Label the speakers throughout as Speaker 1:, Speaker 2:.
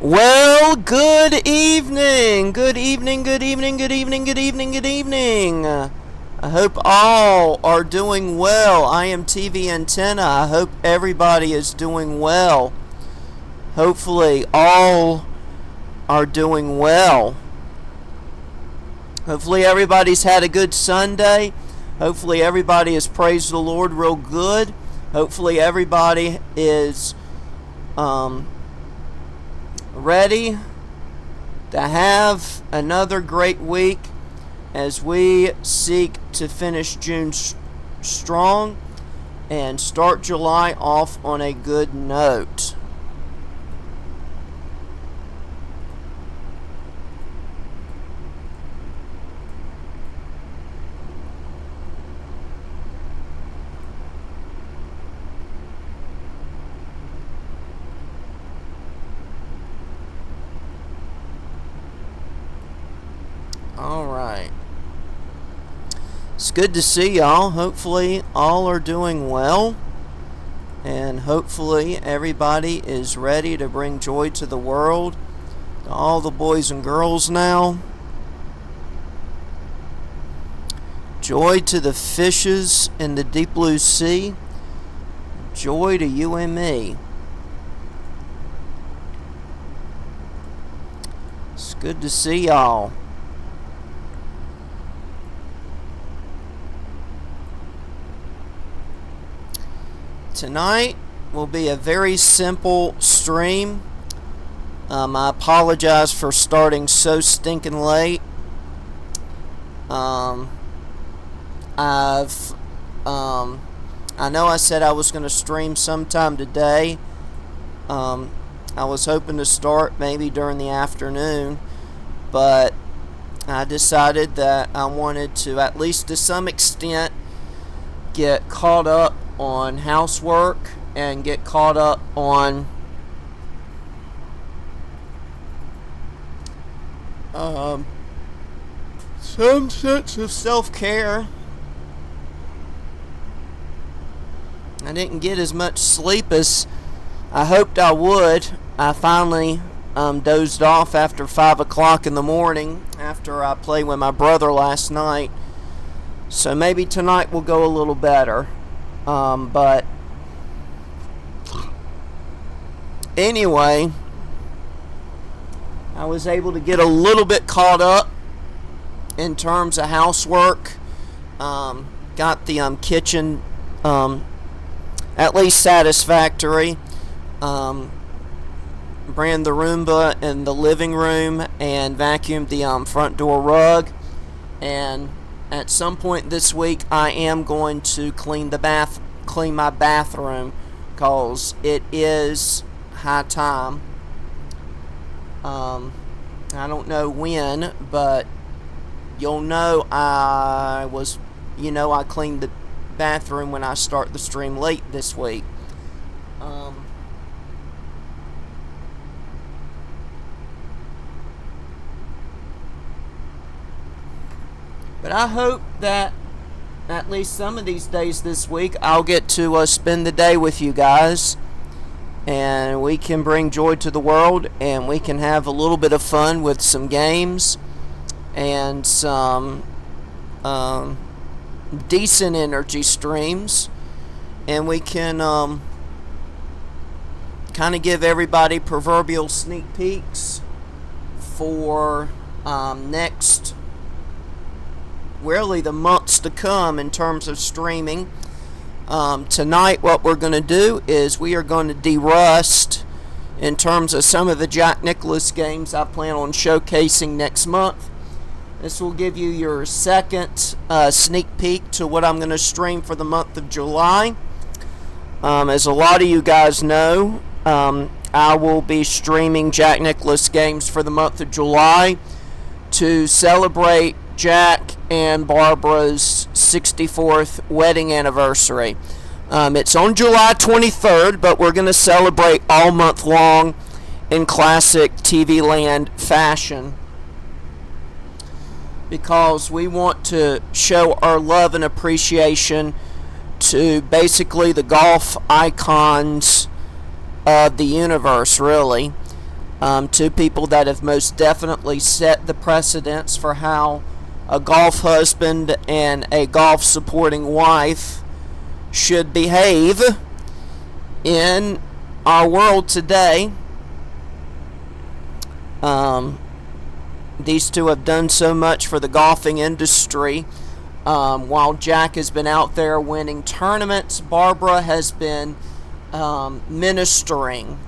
Speaker 1: Well, good evening. Good evening, good evening, good evening, good evening, good evening. I hope all are doing well. I am TV Antenna. I hope everybody is doing well. Hopefully, all are doing well. Hopefully, everybody's had a good Sunday. Hopefully, everybody has praised the Lord real good. Hopefully, everybody is ready to have another great week as we seek to finish June strong and start July off on a good note. Alright. It's good to see y'all. Hopefully all are doing well. And hopefully everybody is ready to bring joy to the world. To all the boys and girls now. Joy to the fishes in the deep blue sea. Joy to you and me. It's good to see y'all. Tonight will be a very simple stream. I apologize for starting so stinking late. I know I said I was going to stream sometime today. I was hoping to start maybe during the afternoon, but I decided that I wanted to, at least to some extent, get caught up on housework and get caught up on some sense of self-care. I didn't get as much sleep as I hoped I would. I finally dozed off after 5 o'clock in the morning after I played with my brother last night. So maybe tonight will go a little better. But anyway, I was able to get a little bit caught up in terms of housework. Got the kitchen at least satisfactory. Ran the Roomba in the living room and vacuumed the front door rug. And at some point this week, I am going to clean my bathroom, cause it is high time. I don't know when, but you'll know I cleaned the bathroom when I start the stream late this week. But I hope that at least some of these days this week I'll get to spend the day with you guys. And we can bring joy to the world. And we can have a little bit of fun with some games. And some decent energy streams. And we can kind of give everybody proverbial sneak peeks for next, really the months to come in terms of streaming. Tonight what we're going to do is we are going to derust in terms of some of the Jack Nicklaus games I plan on showcasing next month. This will give you your second sneak peek to what I'm going to stream for the month of July. As a lot of you guys know, I will be streaming Jack Nicklaus games for the month of July to celebrate Jack and Barbara's 64th wedding anniversary. It's on July 23rd, but we're going to celebrate all month long in classic TV Land fashion, because we want to show our love and appreciation to basically the golf icons of the universe, really. Two people that have most definitely set the precedence for how a golf husband and a golf supporting wife should behave in our world today. These two have done so much for the golfing industry. While Jack has been out there winning tournaments, Barbara has been ministering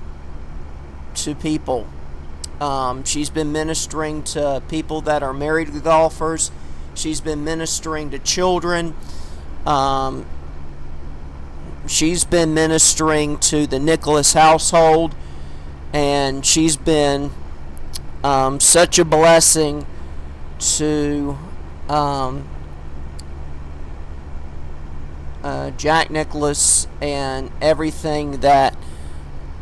Speaker 1: to people. She's been ministering to people that are married golfers. She's been ministering to children. She's been ministering to the Nicklaus household, and she's been such a blessing to Jack Nicklaus and everything that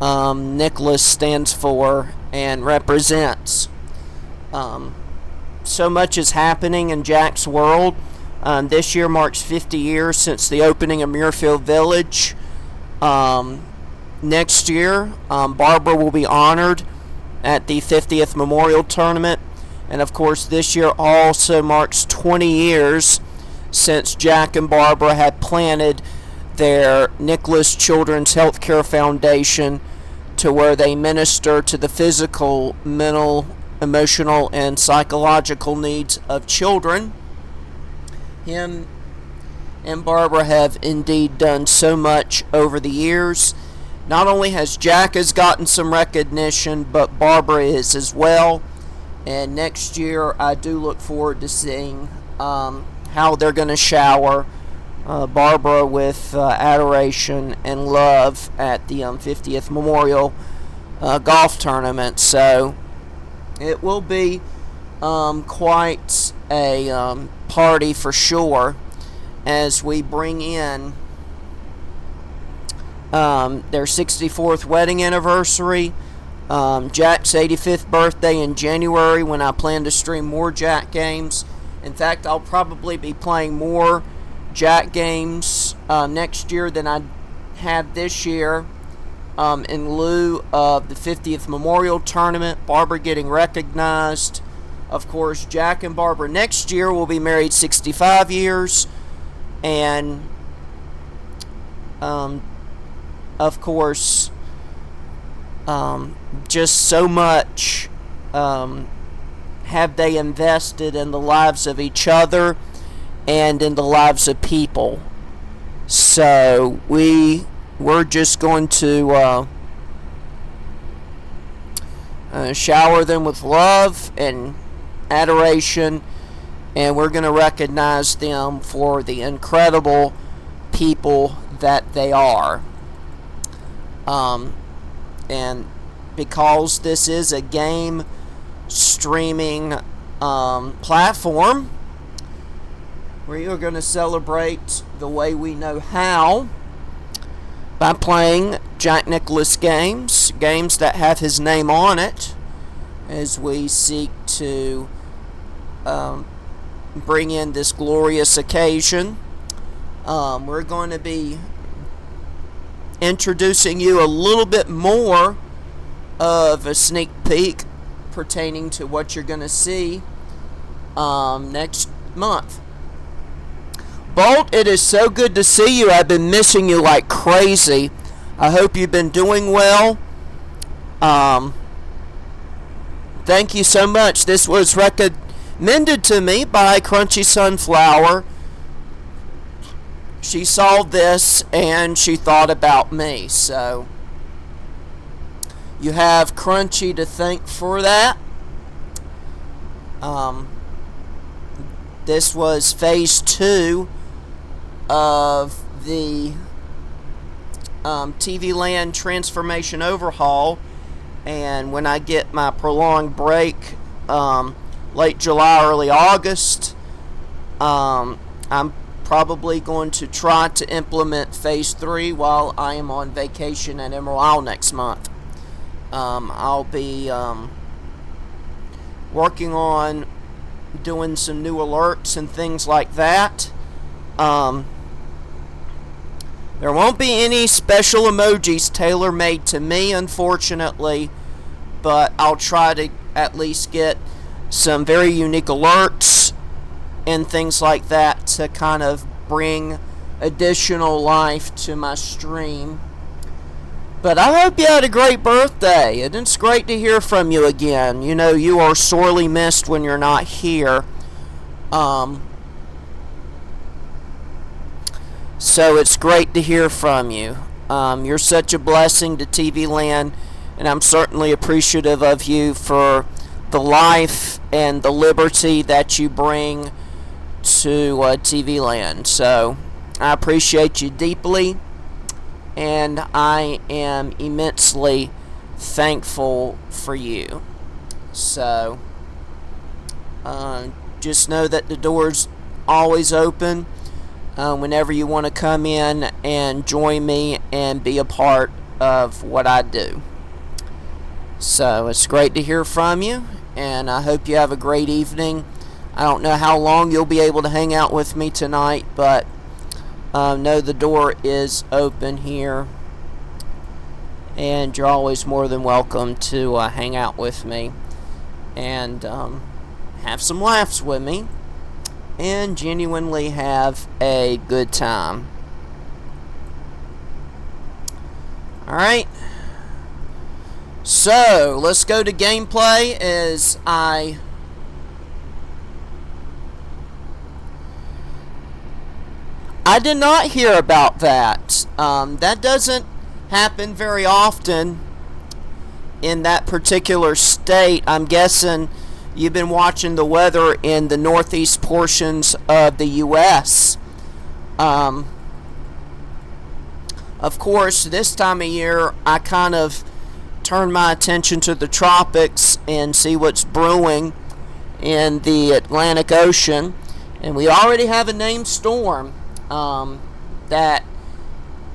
Speaker 1: Nicklaus stands for and represents. So much is happening in Jack's world. This year marks 50 years since the opening of Muirfield Village. Next year, Barbara will be honored at the 50th Memorial Tournament. And of course, this year also marks 20 years since Jack and Barbara had planted their Nicklaus Children's Healthcare Foundation, to where they minister to the physical, mental, emotional, and psychological needs of children. Him and Barbara have indeed done so much over the years. Not only has Jack has gotten some recognition, but Barbara is as well. And next year, I do look forward to seeing how they're going to shower Barbara with adoration and love at the 50th Memorial Golf Tournament. So it will be quite a party for sure, as we bring in their 64th wedding anniversary, Jack's 85th birthday in January, when I plan to stream more Jack games. In fact, I'll probably be playing more Jack games next year than I have this year, in lieu of the 50th Memorial Tournament, Barbara getting recognized. Of course, Jack and Barbara next year will be married 65 years. And, of course, just so much have they invested in the lives of each other and in the lives of people. So we're just going to shower them with love and adoration, and we're going to recognize them for the incredible people that they are. And because this is a game streaming platform, we are going to celebrate the way we know how, by playing Jack Nicklaus games that have his name on it, as we seek to bring in this glorious occasion. We're going to be introducing you a little bit more of a sneak peek pertaining to what you're going to see next month. Bolt, it is so good to see you. I've been missing you like crazy. I hope you've been doing well. Thank you so much. This was recommended to me by Crunchy Sunflower. She saw this and she thought about me. So you have Crunchy to thank for that. This was phase 2 of the TV Land transformation overhaul, and when I get my prolonged break late July, early August, I'm probably going to try to implement phase 3 while I am on vacation at Emerald Isle next month. I'll be working on doing some new alerts and things like that. There won't be any special emojis tailor-made to me, unfortunately, but I'll try to at least get some very unique alerts and things like that to kind of bring additional life to my stream. But I hope you had a great birthday, and it's great to hear from you again. You know, you are sorely missed when you're not here. So it's great to hear from you. You're such a blessing to TV Land, and I'm certainly appreciative of you for the life and the liberty that you bring to TV Land. So I appreciate you deeply, and I am immensely thankful for you. So just know that the door's always open whenever you want to come in and join me and be a part of what I do. So it's great to hear from you, and I hope you have a great evening. I don't know how long you'll be able to hang out with me tonight, but know the door is open here, and you're always more than welcome to hang out with me and have some laughs with me and genuinely have a good time. Alright, so let's go to gameplay. As I did not hear about that. That doesn't happen very often in that particular state. I'm guessing you've been watching the weather in the northeast portions of the U.S. Of course, this time of year, I kind of turn my attention to the tropics and see what's brewing in the Atlantic Ocean. And we already have a named storm that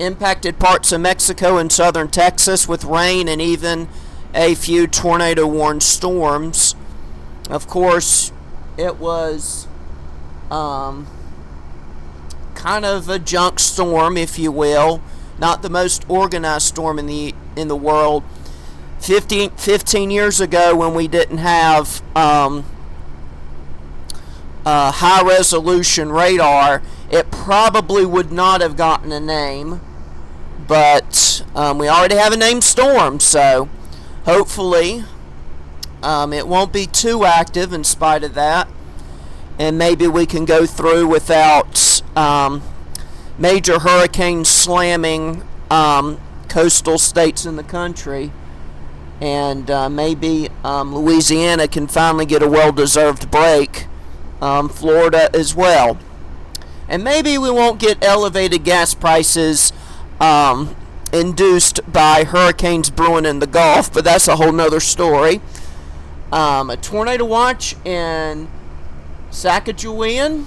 Speaker 1: impacted parts of Mexico and southern Texas with rain and even a few tornado-warned storms. Of course, it was kind of a junk storm, if you will, not the most organized storm in the world. 15 years ago, when we didn't have high-resolution radar, it probably would not have gotten a name, but we already have a named storm, so hopefully it won't be too active in spite of that, and maybe we can go through without major hurricanes slamming coastal states in the country, and maybe Louisiana can finally get a well-deserved break, Florida as well. And maybe we won't get elevated gas prices induced by hurricanes brewing in the Gulf, but that's a whole nother story. A tornado watch in Sacagawea.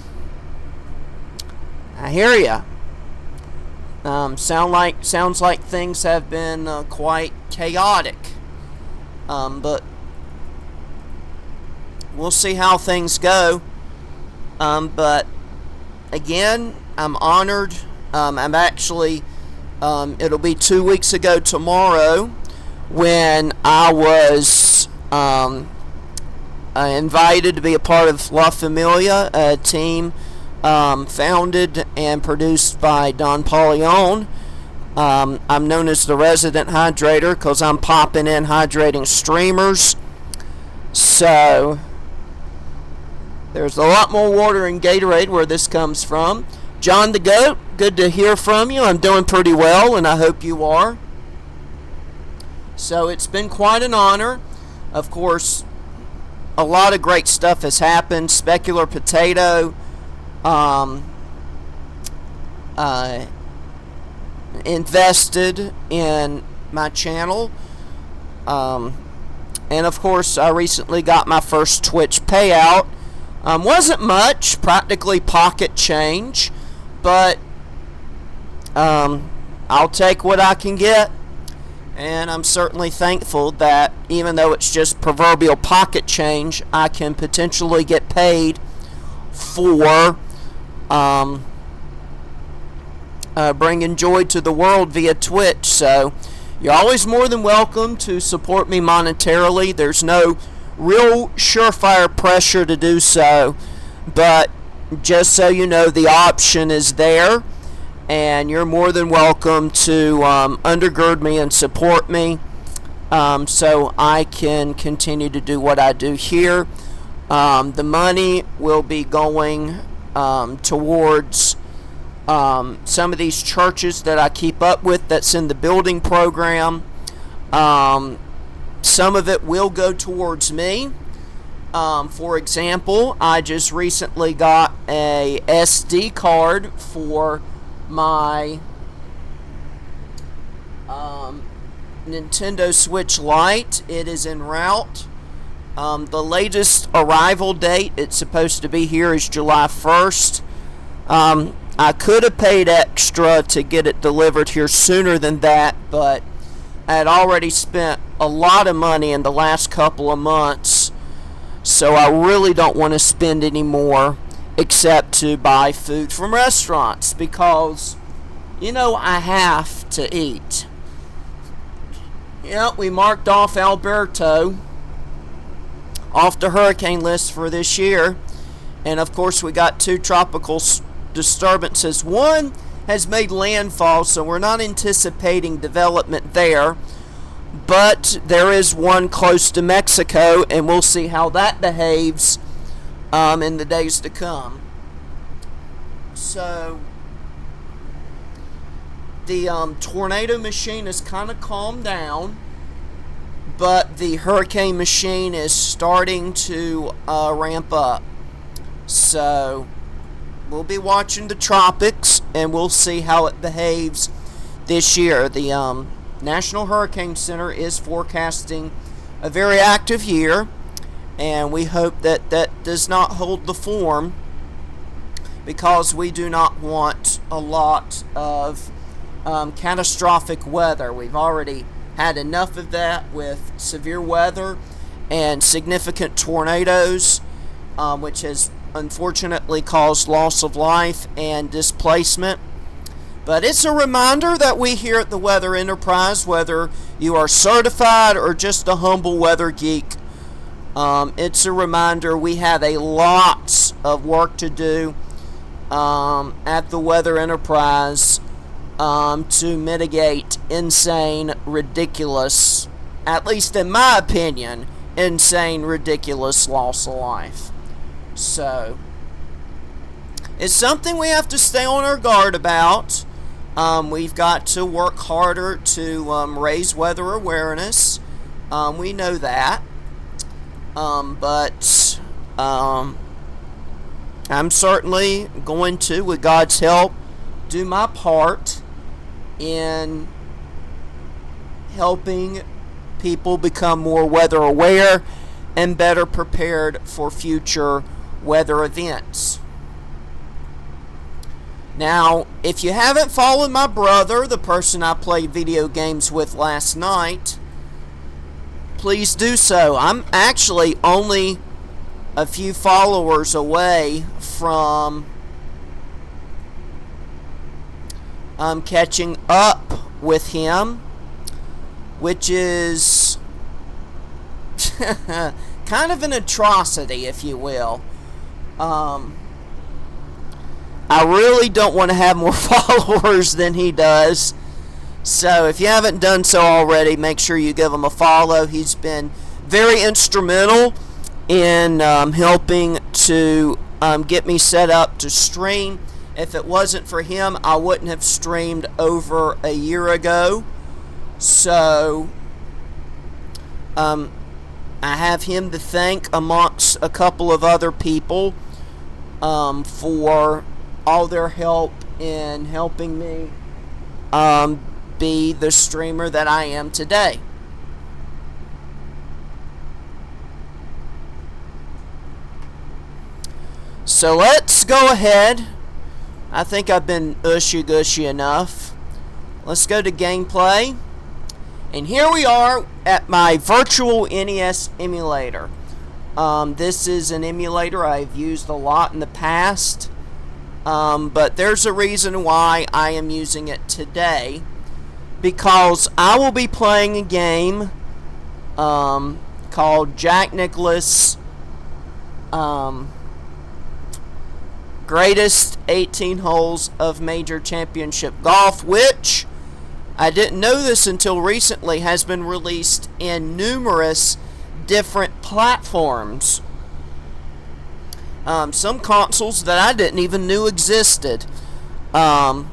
Speaker 1: I hear ya. Sounds like things have been quite chaotic. But we'll see how things go. But again, I'm honored. I'm actually, it'll be 2 weeks ago tomorrow when I was invited to be a part of La Familia, a team founded and produced by Don Paulione. I'm known as the resident hydrator because I'm popping in hydrating streamers. So there's a lot more water in Gatorade where this comes from. John the Goat, good to hear from you. I'm doing pretty well, and I hope you are. So it's been quite an honor. Of course, a lot of great stuff has happened. Specular Potato invested in my channel. And of course, I recently got my first Twitch payout. Wasn't much, practically pocket change, but I'll take what I can get, and I'm certainly thankful that even though it's just proverbial pocket change, I can potentially get paid for bringing joy to the world via Twitch. So You're always more than welcome to support me monetarily. There's no real surefire pressure to do so, but just so you know, the option is there, and you're more than welcome to undergird me and support me, so I can continue to do what I do here. The money will be going towards some of these churches that I keep up with that's in the building program. Some of it will go towards me. For example, I just recently got a SD card for my Nintendo Switch Lite. It is en route. The latest arrival date it's supposed to be here is July 1st. I could have paid extra to get it delivered here sooner than that, but I had already spent a lot of money in the last couple of months, so I really don't want to spend any more except to buy food from restaurants because, I have to eat. We marked off Alberto off the hurricane list for this year, and of course we got 2 tropical disturbances. One has made landfall, so we're not anticipating development there, but there is one close to Mexico, and we'll see how that behaves in the days to come. So the tornado machine has kind of calmed down, but the hurricane machine is starting to ramp up. So we'll be watching the tropics, and we'll see how it behaves this year. The National Hurricane Center is forecasting a very active year, and we hope that that does not hold the form, because we do not want a lot of catastrophic weather. We've already had enough of that with severe weather and significant tornadoes, which has unfortunately caused loss of life and displacement. But it's a reminder that we here at the Weather Enterprise, whether you are certified or just a humble weather geek, it's a reminder we have a lot of work to do at the Weather Enterprise to mitigate insane, ridiculous, at least in my opinion, insane, ridiculous loss of life. So it's something we have to stay on our guard about. We've got to work harder to raise weather awareness. We know that. But I'm certainly going to, with God's help, do my part in helping people become more weather aware and better prepared for future weather events. Now, if you haven't followed my brother, the person I played video games with last night, please do so. I'm actually only a few followers away from catching up with him, which is kind of an atrocity, if you will. I really don't want to have more followers than he does. So if you haven't done so already, make sure you give him a follow. He's been very instrumental in helping to get me set up to stream. If it wasn't for him, I wouldn't have streamed over a year ago. So I have him to thank amongst a couple of other people for all their help in helping me be the streamer that I am today. So let's go ahead. I think I've been ushy-gushy enough. Let's go to gameplay. And here we are at my virtual NES emulator. This is an emulator I've used a lot in the past. But there's a reason why I am using it today. because I will be playing a game called Jack Nicklaus Greatest 18 Holes of Major Championship Golf, which I didn't know this until recently, has been released in numerous different platforms. Some consoles that I didn't even know existed. So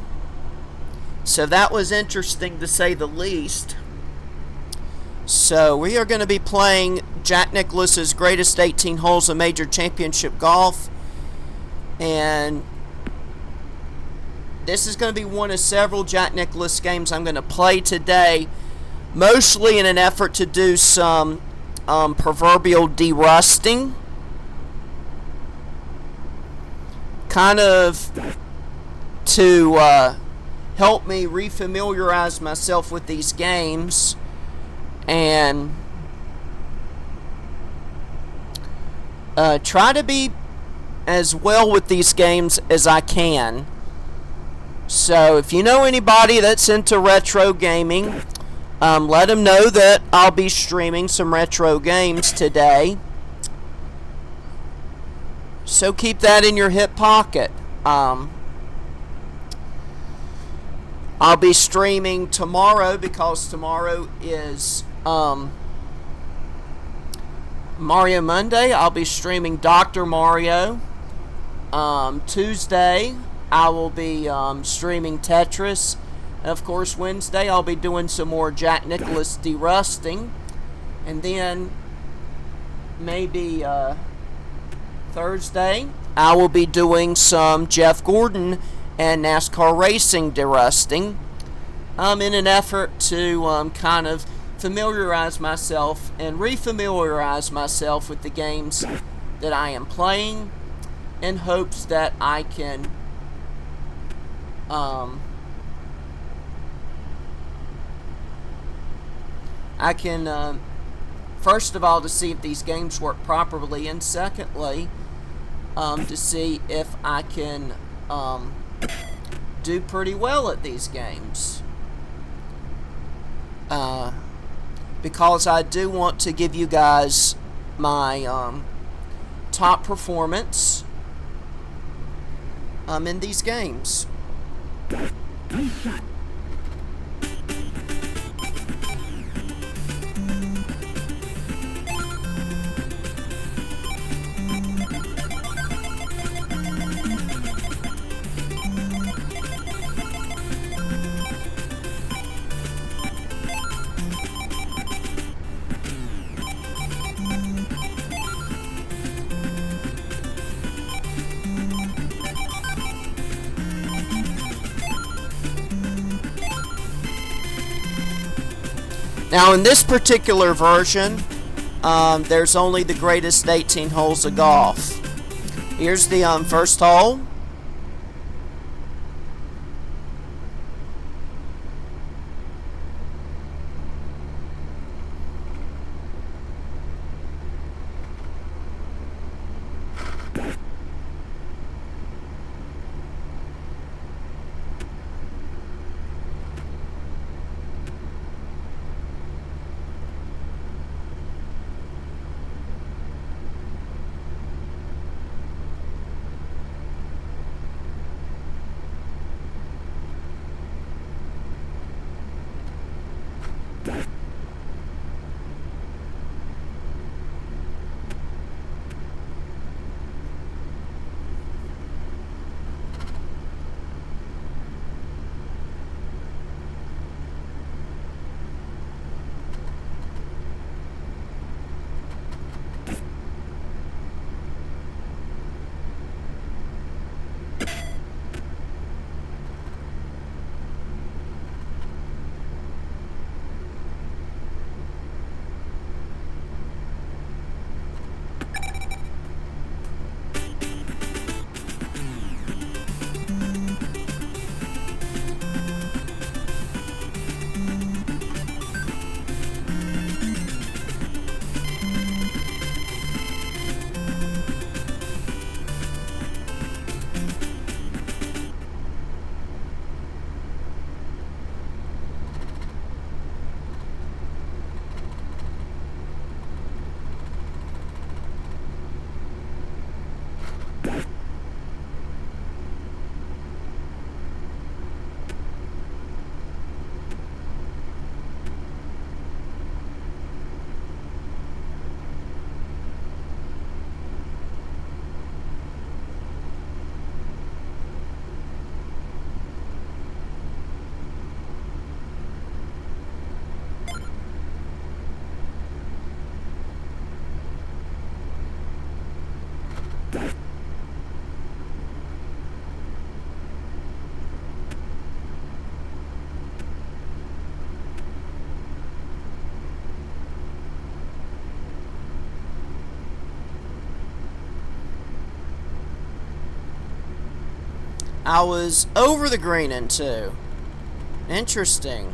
Speaker 1: that was interesting to say the least. So we are going to be playing Jack Nicklaus's Greatest 18 Holes of Major Championship Golf. And this is going to be one of several Jack Nicklaus games I'm going to play today, mostly in an effort to do some proverbial derusting, kind of to help me refamiliarize myself with these games and try to be as well with these games as I can. So if you know anybody that's into retro gaming, let them know that I'll be streaming some retro games today. So keep that in your hip pocket. I'll be streaming tomorrow because tomorrow is Mario Monday. I'll be streaming Dr. Mario. Tuesday I will be streaming Tetris. And of course Wednesday I'll be doing some more Jack Nicklaus derusting. And then maybe Thursday I will be doing some Jeff Gordon and NASCAR racing derusting, in an effort to kind of familiarize myself and refamiliarize myself with the games that I am playing, in hopes that I can first of all, to see if these games work properly, and secondly, to see if I can do pretty well at these games. Because I do want to give you guys my top performance in these games. Now, in this particular version, there's only the greatest 18 holes of golf. Here's the first hole. I was over the greening too. Interesting.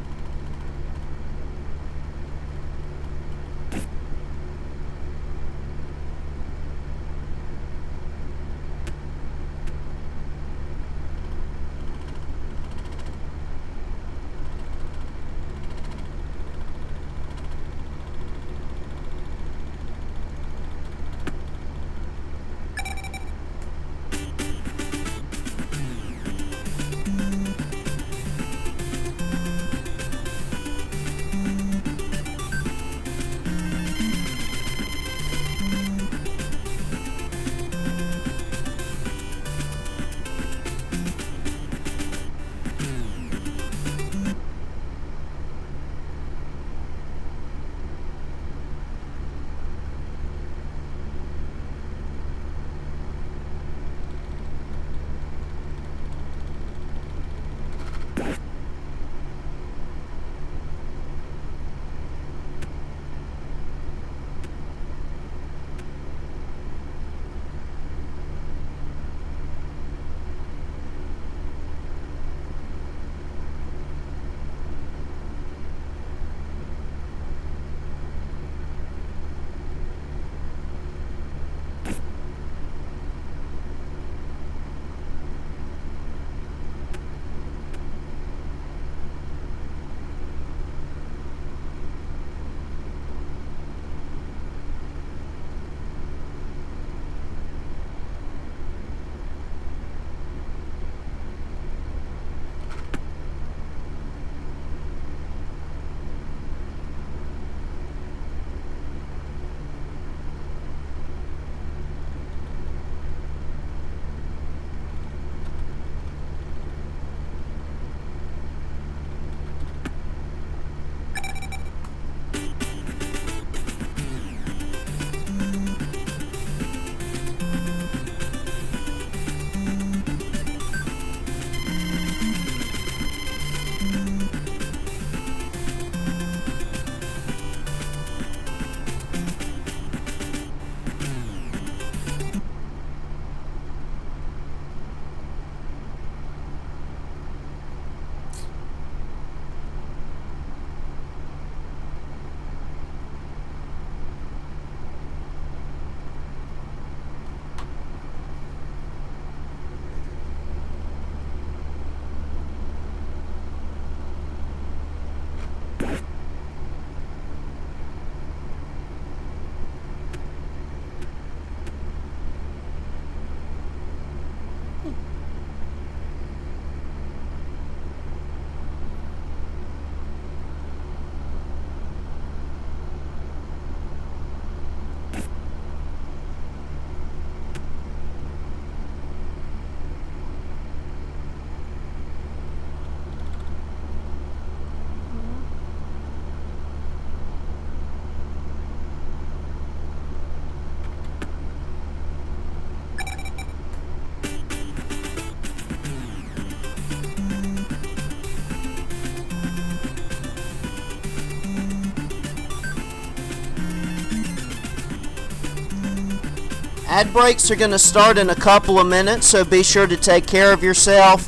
Speaker 1: Ad breaks are going to start in a couple of minutes, so be sure to take care of yourself.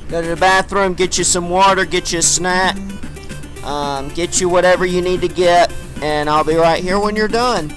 Speaker 1: Go to the bathroom, get you some water, get you a snack, get you whatever you need to get, and I'll be right here when you're done.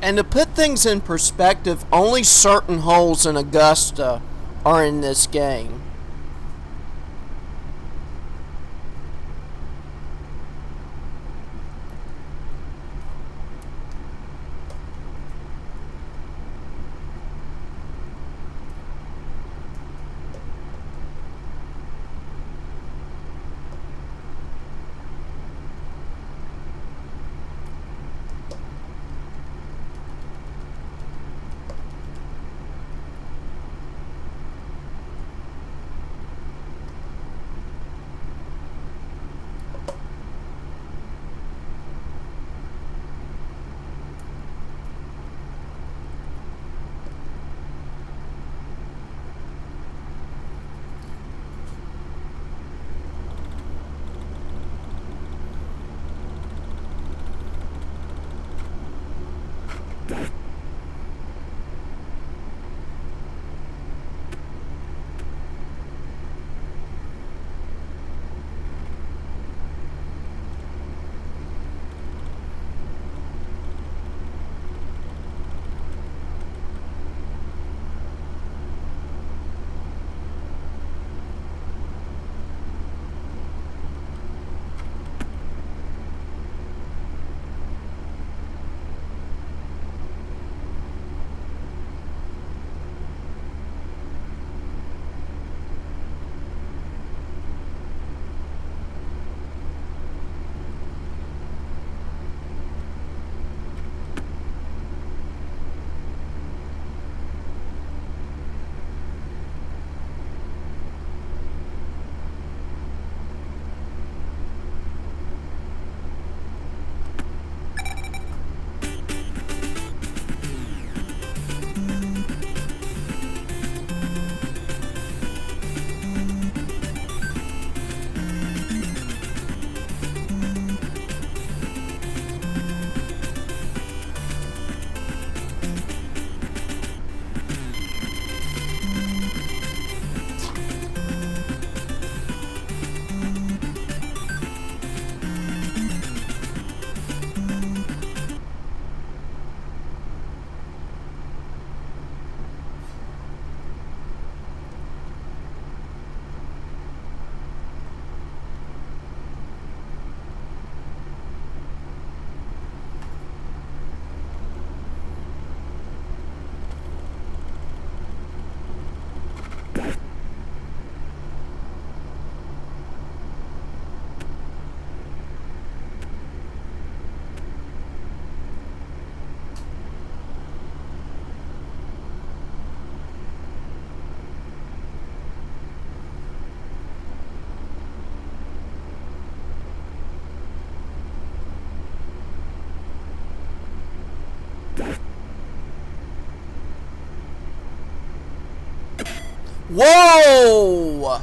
Speaker 1: And to put things in perspective, only certain holes in Augusta are in this game. Whoa!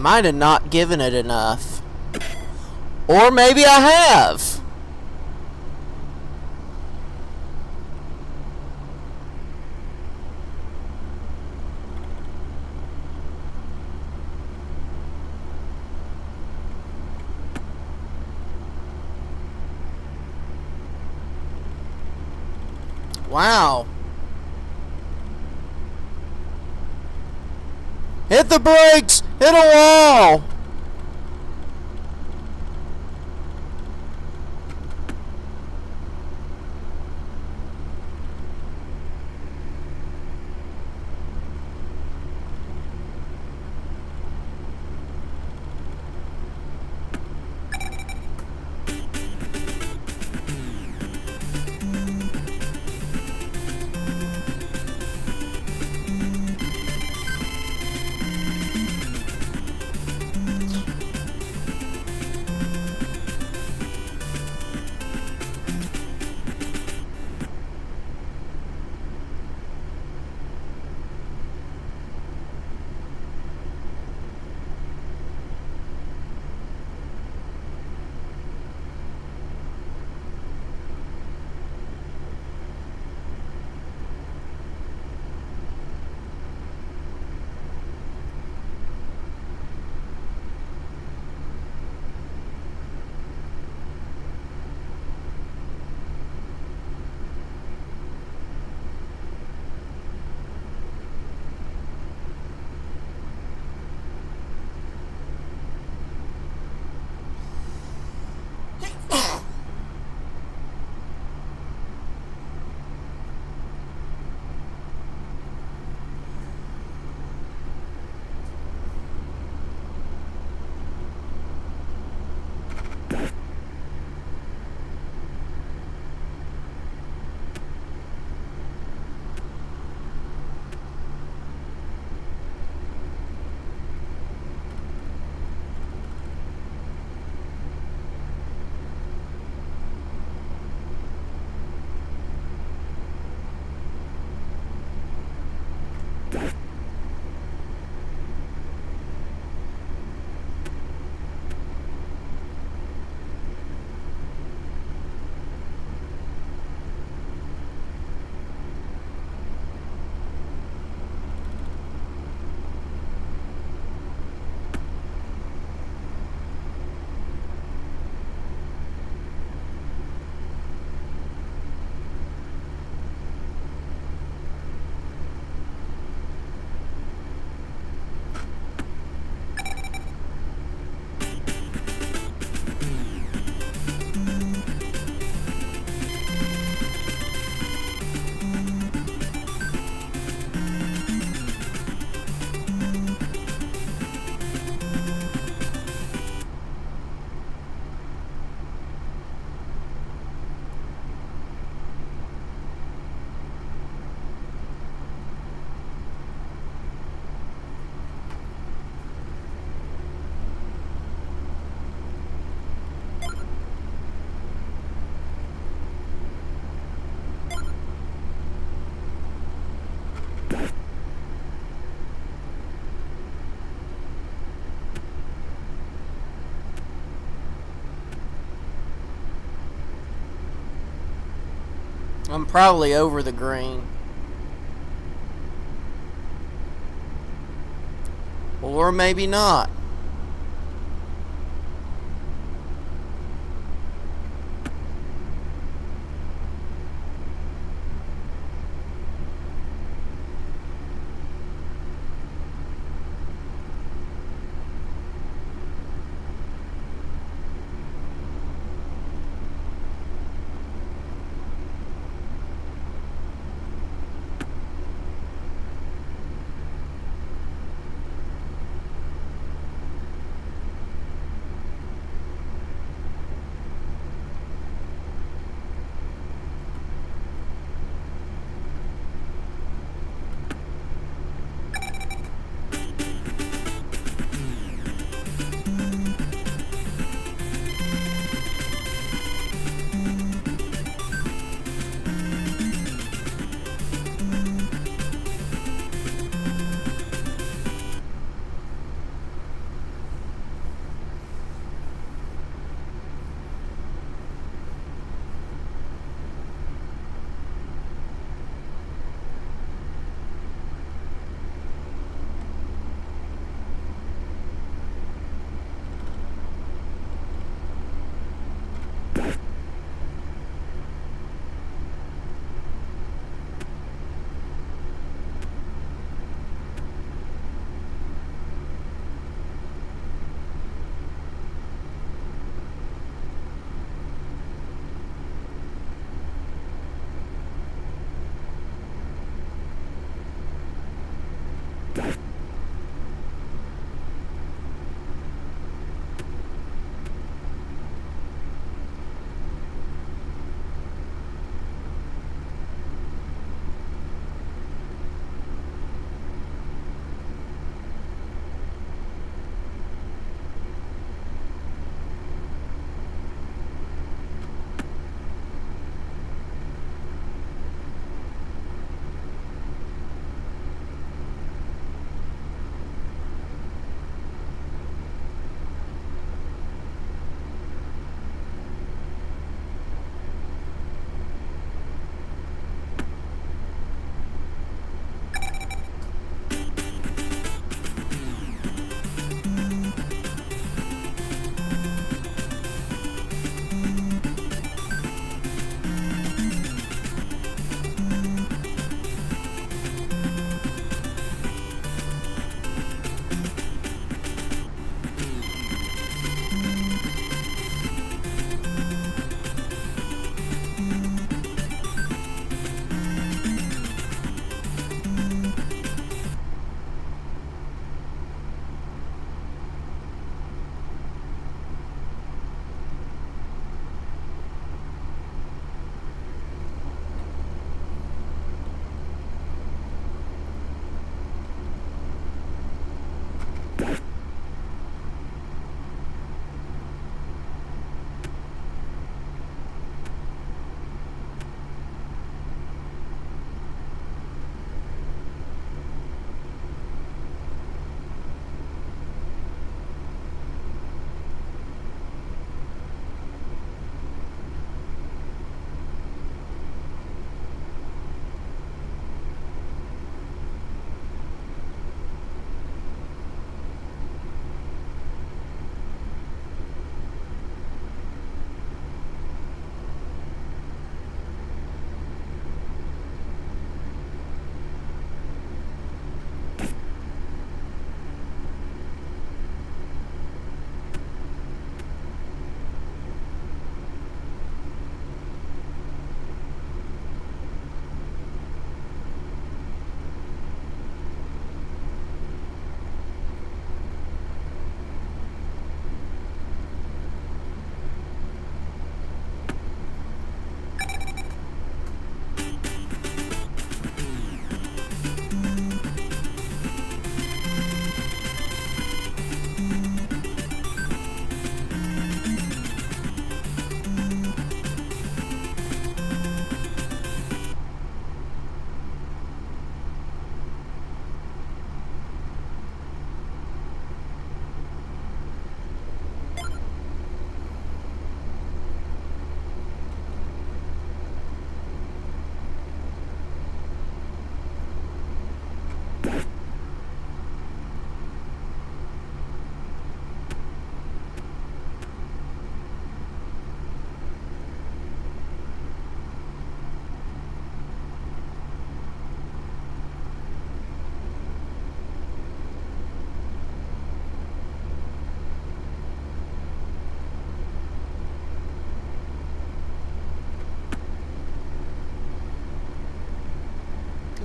Speaker 1: might have not given it enough. Or maybe I have. Wow. Hit the brakes! Hit a wall! I'm probably over the green. Or maybe not.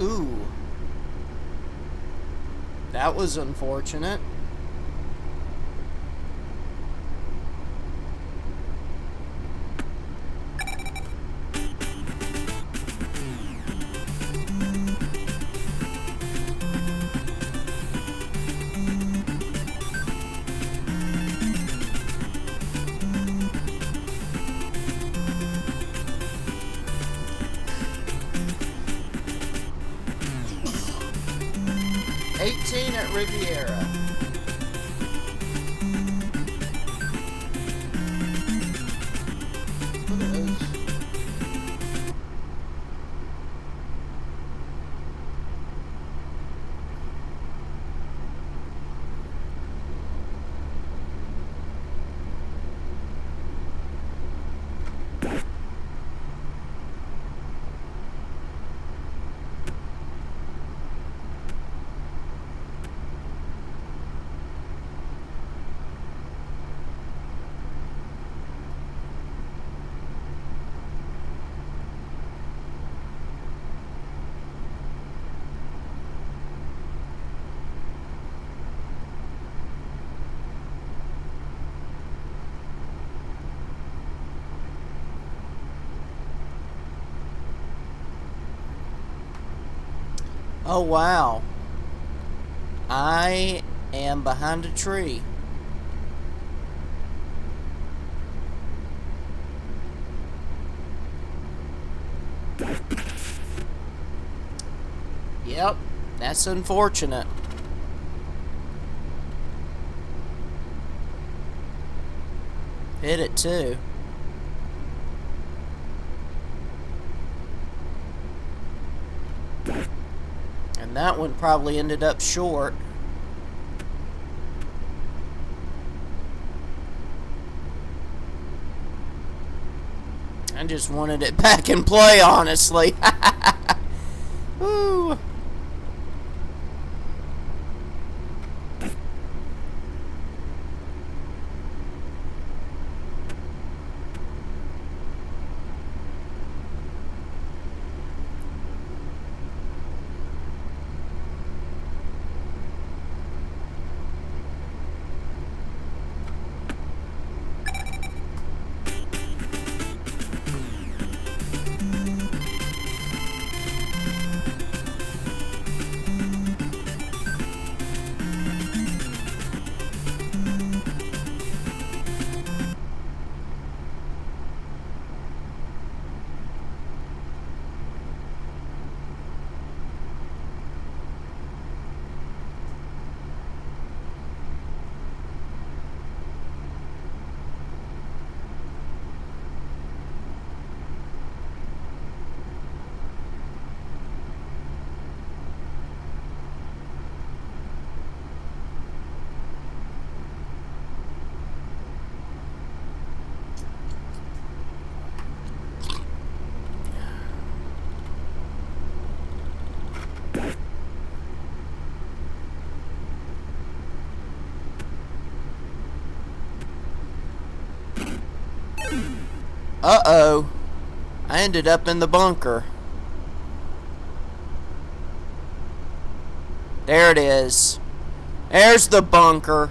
Speaker 1: Ooh. That was unfortunate. At Riviera. Look at those. Oh wow. I am behind a tree. Yep, that's unfortunate. Hit it too. And that one probably ended up short. I just wanted it back in play, honestly. Woo. Uh-oh. I ended up in the bunker. There it is. There's the bunker.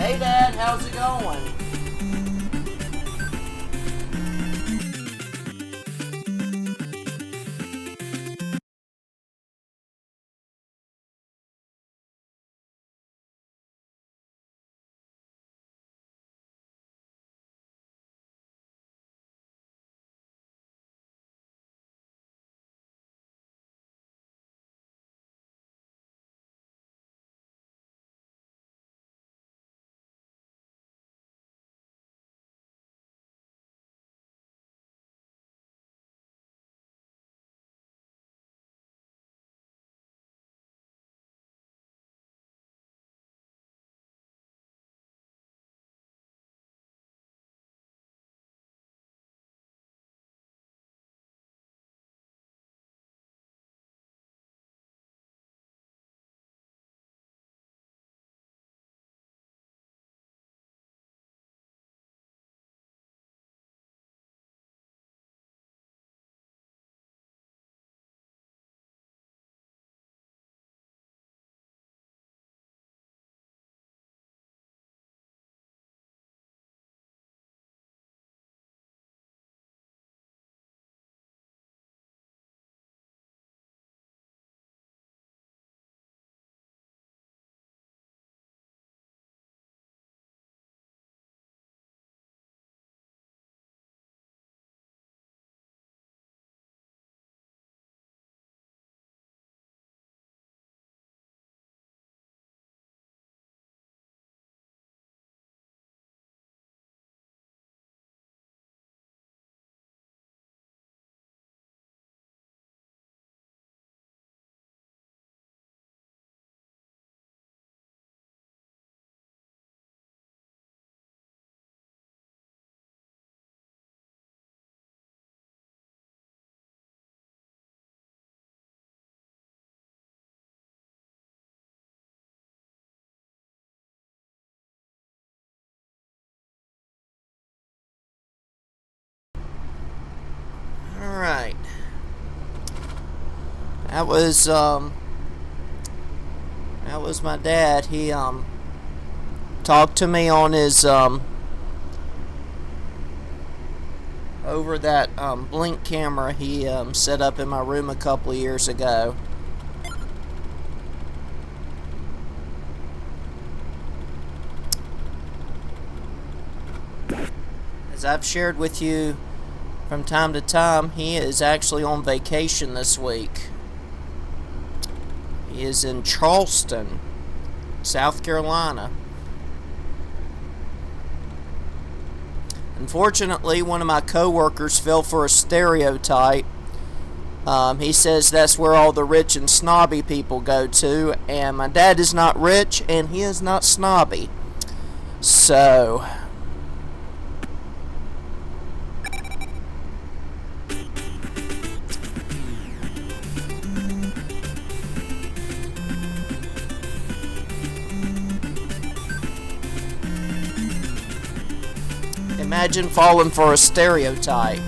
Speaker 1: Hey Dad, how's it going? Alright. That was my dad. He talked to me on his over that blink camera he set up in my room a couple of years ago. As I've shared with you from time to time, he is actually on vacation this week. He is in Charleston, South Carolina. Unfortunately, one of my coworkers fell for a stereotype. He says that's where all the rich and snobby people go to, and my dad is not rich and he is not snobby. So imagine falling for a stereotype.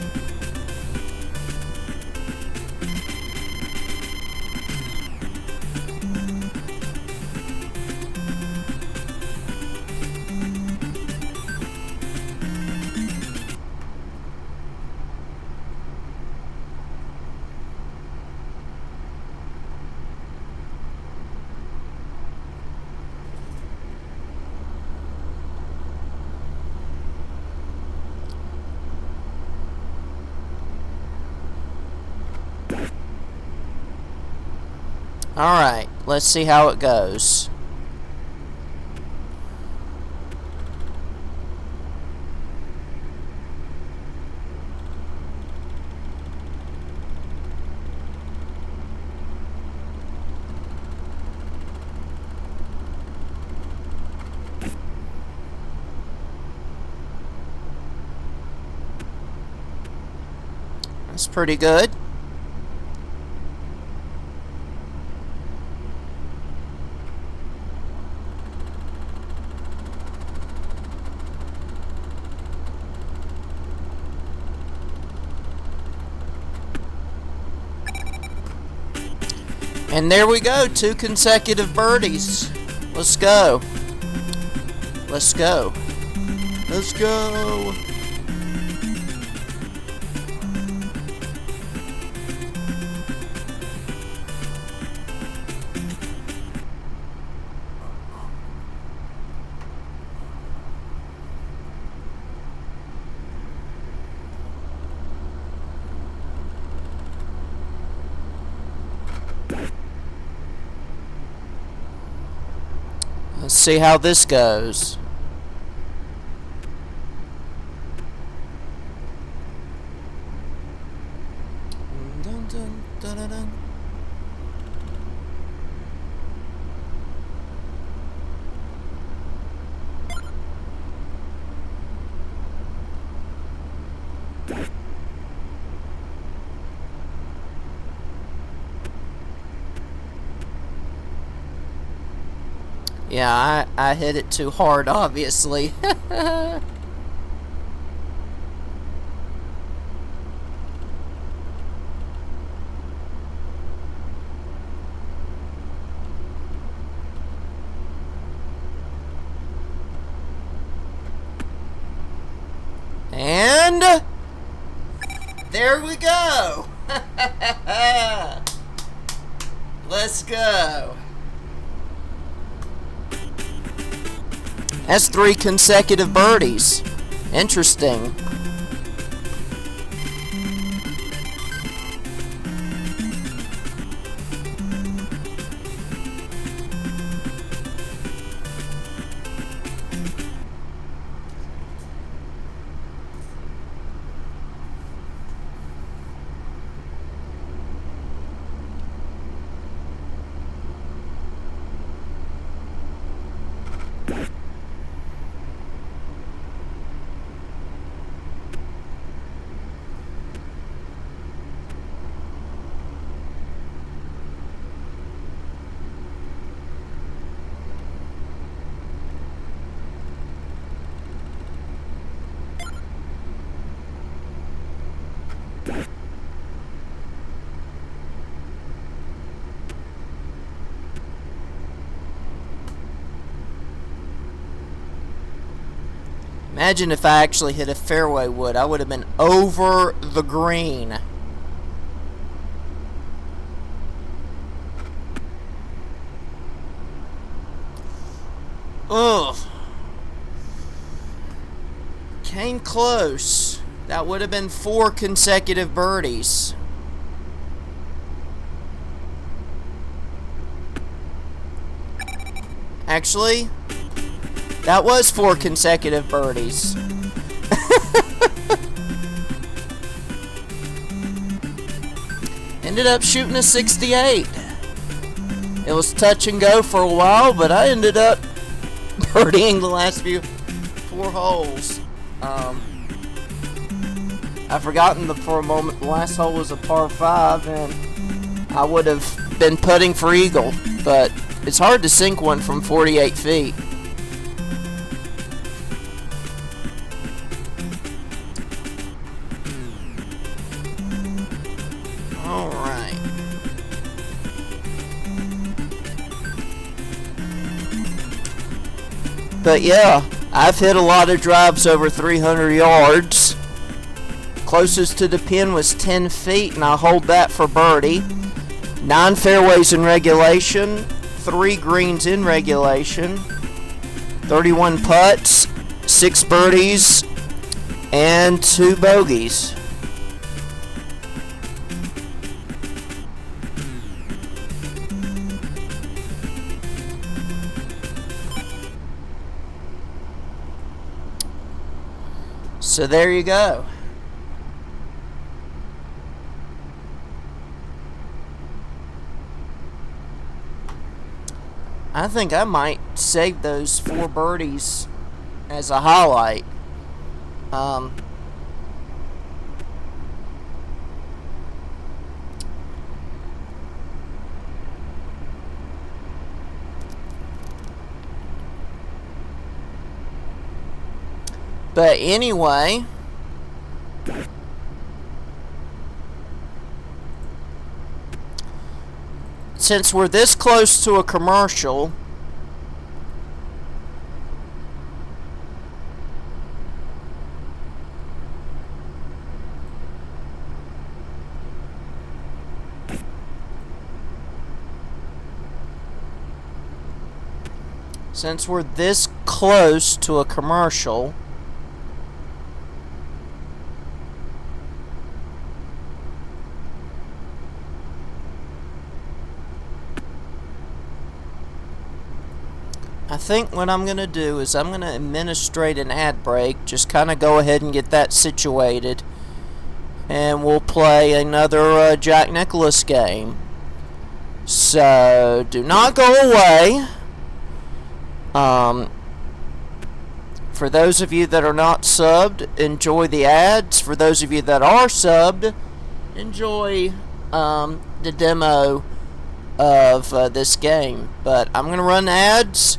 Speaker 1: Alright, let's see how it goes. That's pretty good. And there we go, 2 consecutive birdies. Let's go. Let's go. Let's go. Let's see how this goes. Dun, dun, dun, dun, dun. Yeah, I hit it too hard, obviously. And there we go. Let's go. That's 3 consecutive birdies. Interesting. Imagine if I actually hit a fairway wood. I would have been over the green. Ugh. Came close. That would have been 4 consecutive birdies. Actually, that was 4 consecutive birdies. Ended up shooting a 68. It was touch and go for a while, but I ended up birdieing the last 4 holes. I've forgotten for a moment the last hole was a par 5, and I would have been putting for eagle, but it's hard to sink one from 48 feet. Alright. But yeah, I've hit a lot of drives over 300 yards. Closest to the pin was 10 feet, and I hold that for birdie. 9 fairways in regulation, 3 greens in regulation, 31 putts, 6 birdies, and 2 bogeys. So there you go. I think I might save those 4 birdies as a highlight. But anyway, since we're this close to a commercial, since we're this close to a commercial, I think what I'm going to do is I'm going to administrate an ad break, just kind of go ahead and get that situated, and we'll play another Jack Nicklaus game. So, do not go away. For those of you that are not subbed, enjoy the ads. For those of you that are subbed, enjoy the demo of this game. But I'm going to run ads,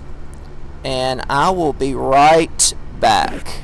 Speaker 1: and I will be right back.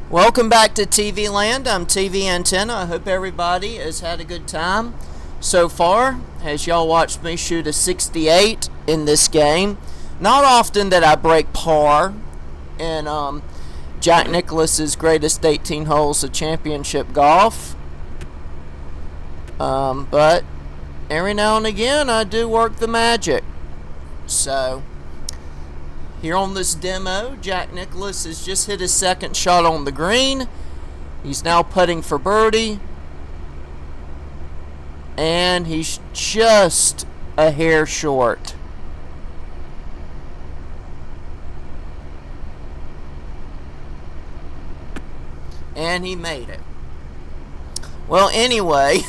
Speaker 1: Welcome back to TV Land. I'm TV Antenna. I hope everybody has had a good time so far as y'all watched me shoot a 68 in this game. Not often that I break par in Jack Nicklaus's Greatest 18 Holes of Championship Golf. But every now and again I do work the magic. So here on this demo, Jack Nicklaus has just hit his second shot on the green. He's now putting for birdie. And he's just a hair short. And he made it. Well, anyway,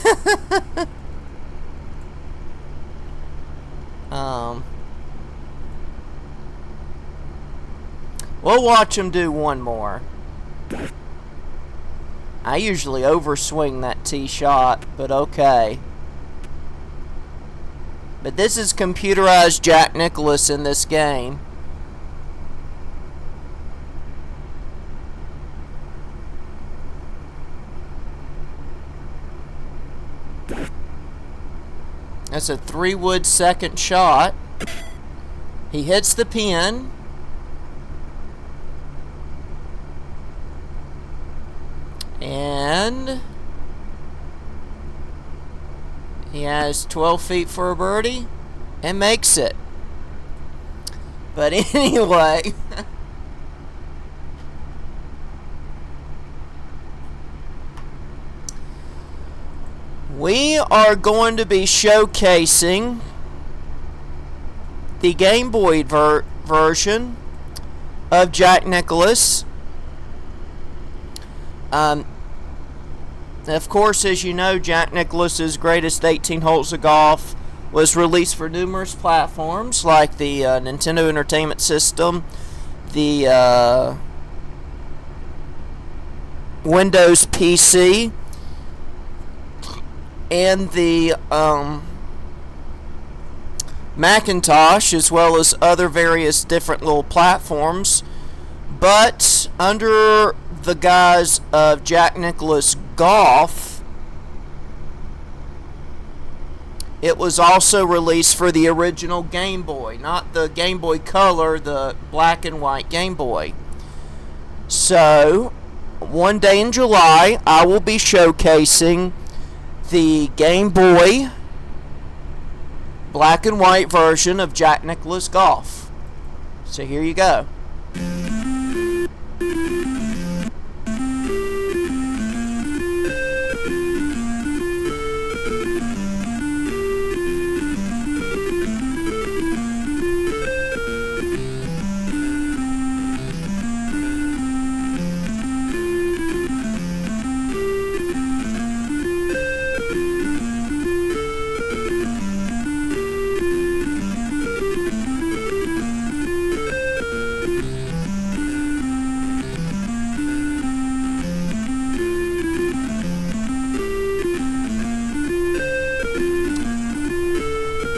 Speaker 1: we'll watch him do one more. I usually overswing that tee shot, but okay. But this is computerized Jack Nicklaus in this game. That's a 3-wood second shot. He hits the pin. And he has 12 feet for a birdie and makes it. But anyway, we are going to be showcasing the Game Boy version of Jack Nicklaus. Of course, as you know, Jack Nicklaus's Greatest 18 Holes of Golf was released for numerous platforms like the Nintendo Entertainment System, the Windows PC, and the Macintosh, as well as other various different little platforms. But under the guise of Jack Nicklaus Golf, it was also released for the original Game Boy, not the Game Boy Color, the black and white Game Boy. So, one day in July, I will be showcasing the Game Boy black and white version of Jack Nicklaus Golf. So here you go.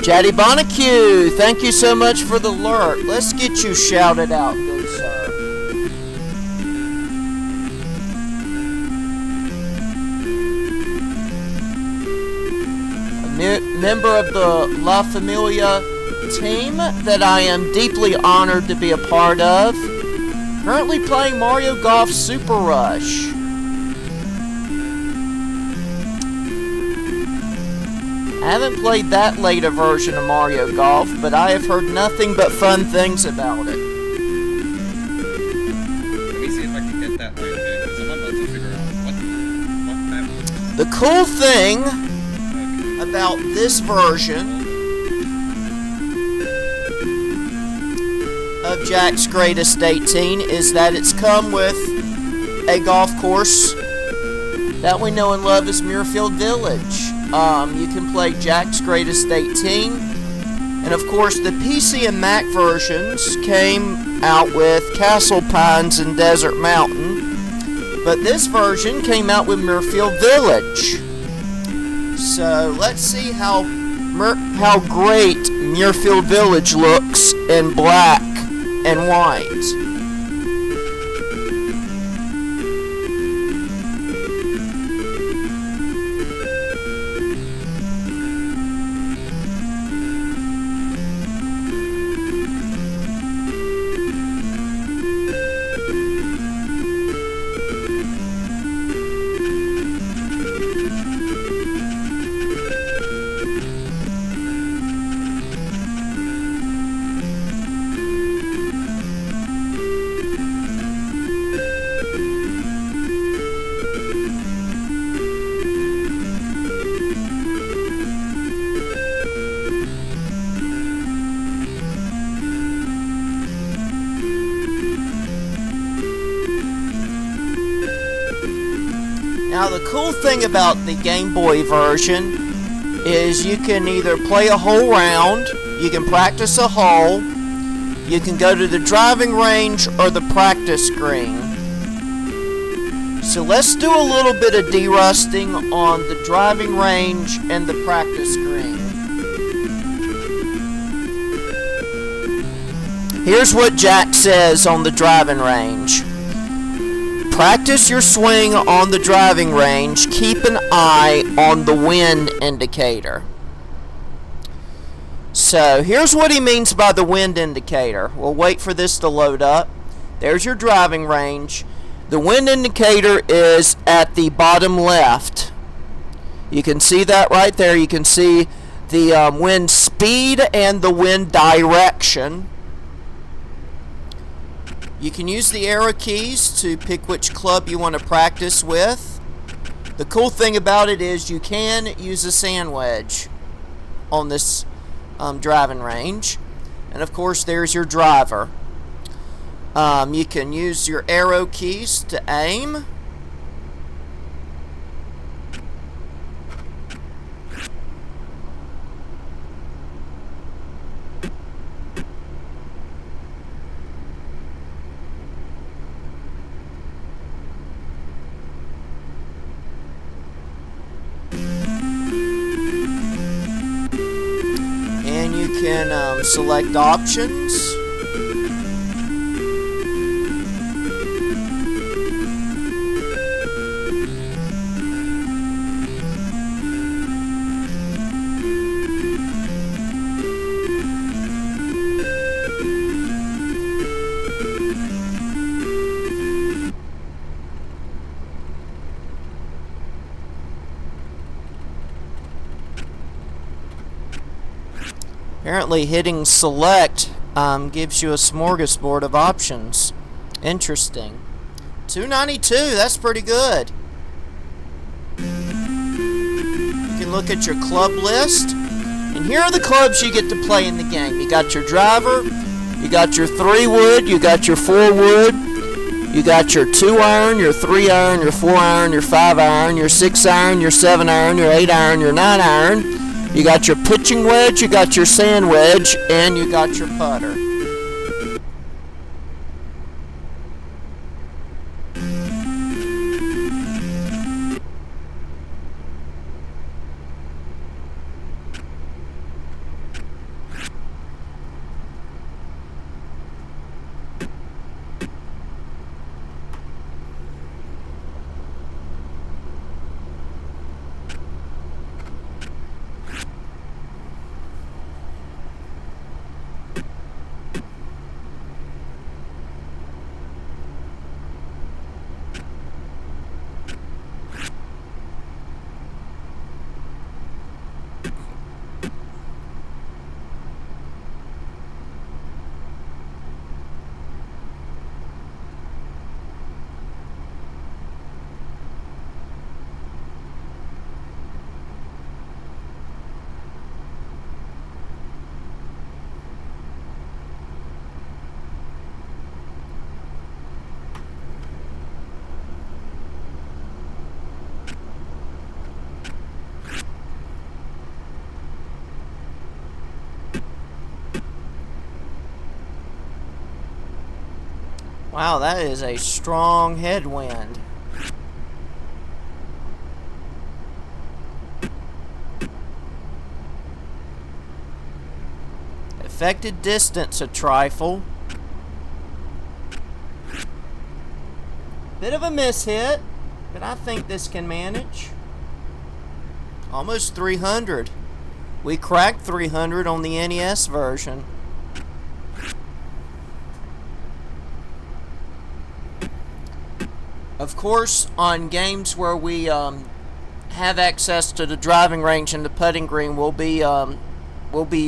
Speaker 1: Jaddy Bonnecue, thank you so much for the lurk. Let's get you shouted out, good sir. A member of the La Familia team that I am deeply honored to be a part of. Currently playing Mario Golf Super Rush. I haven't played that later version of Mario Golf, but I have heard nothing but fun things about it.
Speaker 2: Let me see if I can get that right there, because I'm about to figure out what that...
Speaker 1: The cool thing about this version of Jack's Greatest 18 is that it's come with a golf course that we know and love as Muirfield Village. You can play Jack's Greatest 18, and of course the PC and Mac versions came out with Castle Pines and Desert Mountain, but this version came out with Muirfield Village. So let's see how great Muirfield Village looks in black and white. Now the cool thing about the Game Boy version is you can either play a whole round, you can practice a hole, you can go to the driving range or the practice screen. So let's do a little bit of derusting on the driving range and the practice screen. Here's what Jack says on the driving range. Practice your swing on the driving range. Keep an eye on the wind indicator. So here's what he means by the wind indicator. We'll wait for this to load up. There's your driving range. The wind indicator is at the bottom left. You can see that right there. You can see the wind speed and the wind direction. You can use the arrow keys to pick which club you want to practice with. The cool thing about it is you can use a sand wedge on this driving range. And of course there's your driver. You can use your arrow keys to aim. And you can select options. Apparently hitting select gives you a smorgasbord of options. Interesting. 292, that's pretty good. You can look at your club list. And here are the clubs you get to play in the game. You got your driver, you got your 3-wood, you got your 4-wood, you got your 2-iron, your 3-iron, your 4-iron, your 5-iron, your 6-iron, your 7-iron, your 8-iron, your 9-iron. You got your pitching wedge, you got your sand wedge, and you got your putter. Wow, that is a strong headwind. Affected distance a trifle. Bit of a miss hit, but I think this can manage. Almost 300. We cracked 300 on the NES version. Of course, on games where we have access to the driving range and the putting green, we'll be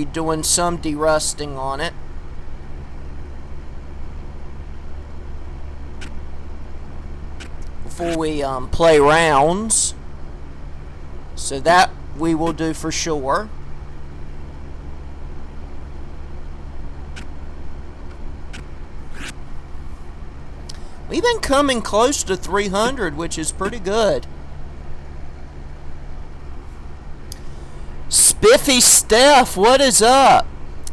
Speaker 1: doing some derusting on it. Before we play rounds. So that we will do for sure. We've been coming close to 300, which is pretty good. Spiffy Steph, what is up?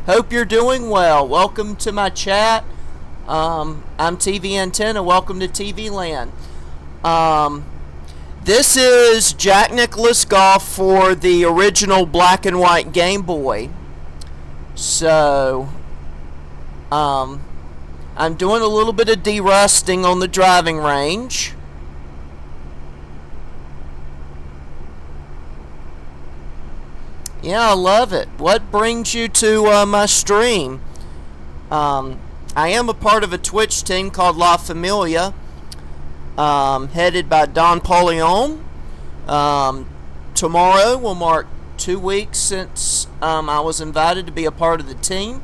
Speaker 1: Hope you're doing well. Welcome to my chat. I'm TV Antenna. Welcome to TV Land. This is Jack Nicklaus Golf for the original black and white Game Boy. So, I'm doing a little bit of derusting on the driving range. Yeah, I love it. What brings you to my stream? I am a part of a Twitch team called La Familia, headed by Don Paulion. Tomorrow will mark 2 weeks since I was invited to be a part of the team.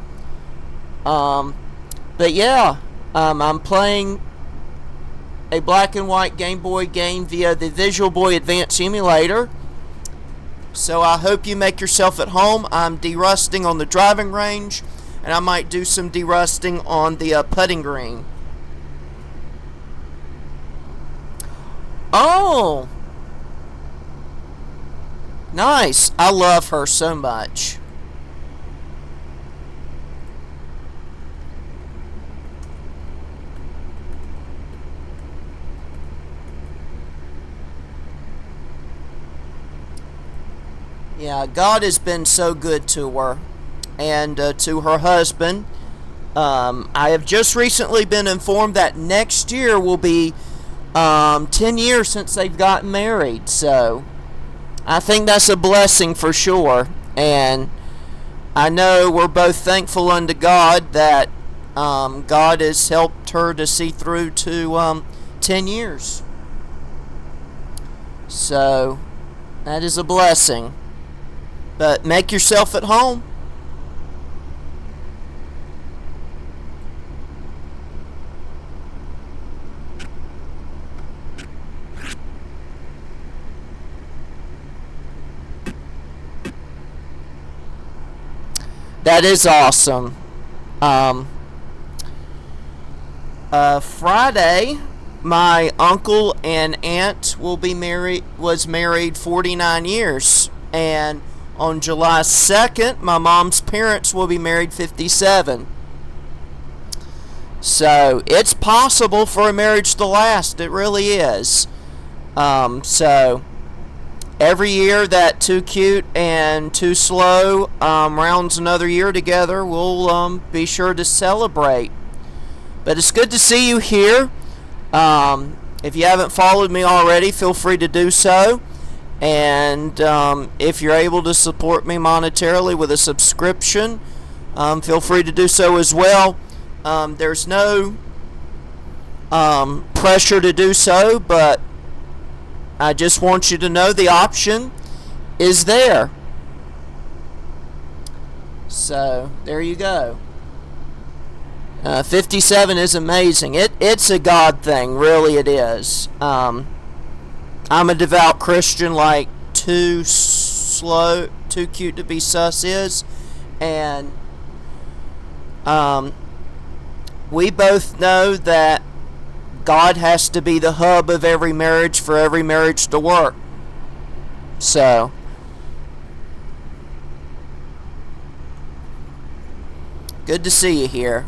Speaker 1: But yeah, I'm playing a black and white Game Boy game via the Visual Boy Advance emulator. So I hope you make yourself at home. I'm derusting on the driving range, and I might do some derusting on the putting green. Oh, nice. I love her so much. Yeah, God has been so good to her and to her husband. I have just recently been informed that next year will be 10 years since they've gotten married. So I think that's a blessing for sure. And I know we're both thankful unto God that God has helped her to see through to 10 years. So that is a blessing. But make yourself at home. That is awesome. Friday, my uncle and aunt was married 49 years. And on July 2nd, my mom's parents will be married 57. So it's possible for a marriage to last. It really is. So every year that Too Cute and Too Slow rounds another year together, we'll be sure to celebrate. But it's good to see you here. If you haven't followed me already, feel free to do so. And if you're able to support me monetarily with a subscription, feel free to do so as well. There's no pressure to do so, but I just want you to know the option is there. So there you go. 57 is amazing. It's a God thing, really it is. I'm a devout Christian like Too Cute to Be Sus is, and we both know that God has to be the hub of every marriage for every marriage to work. So good to see you here.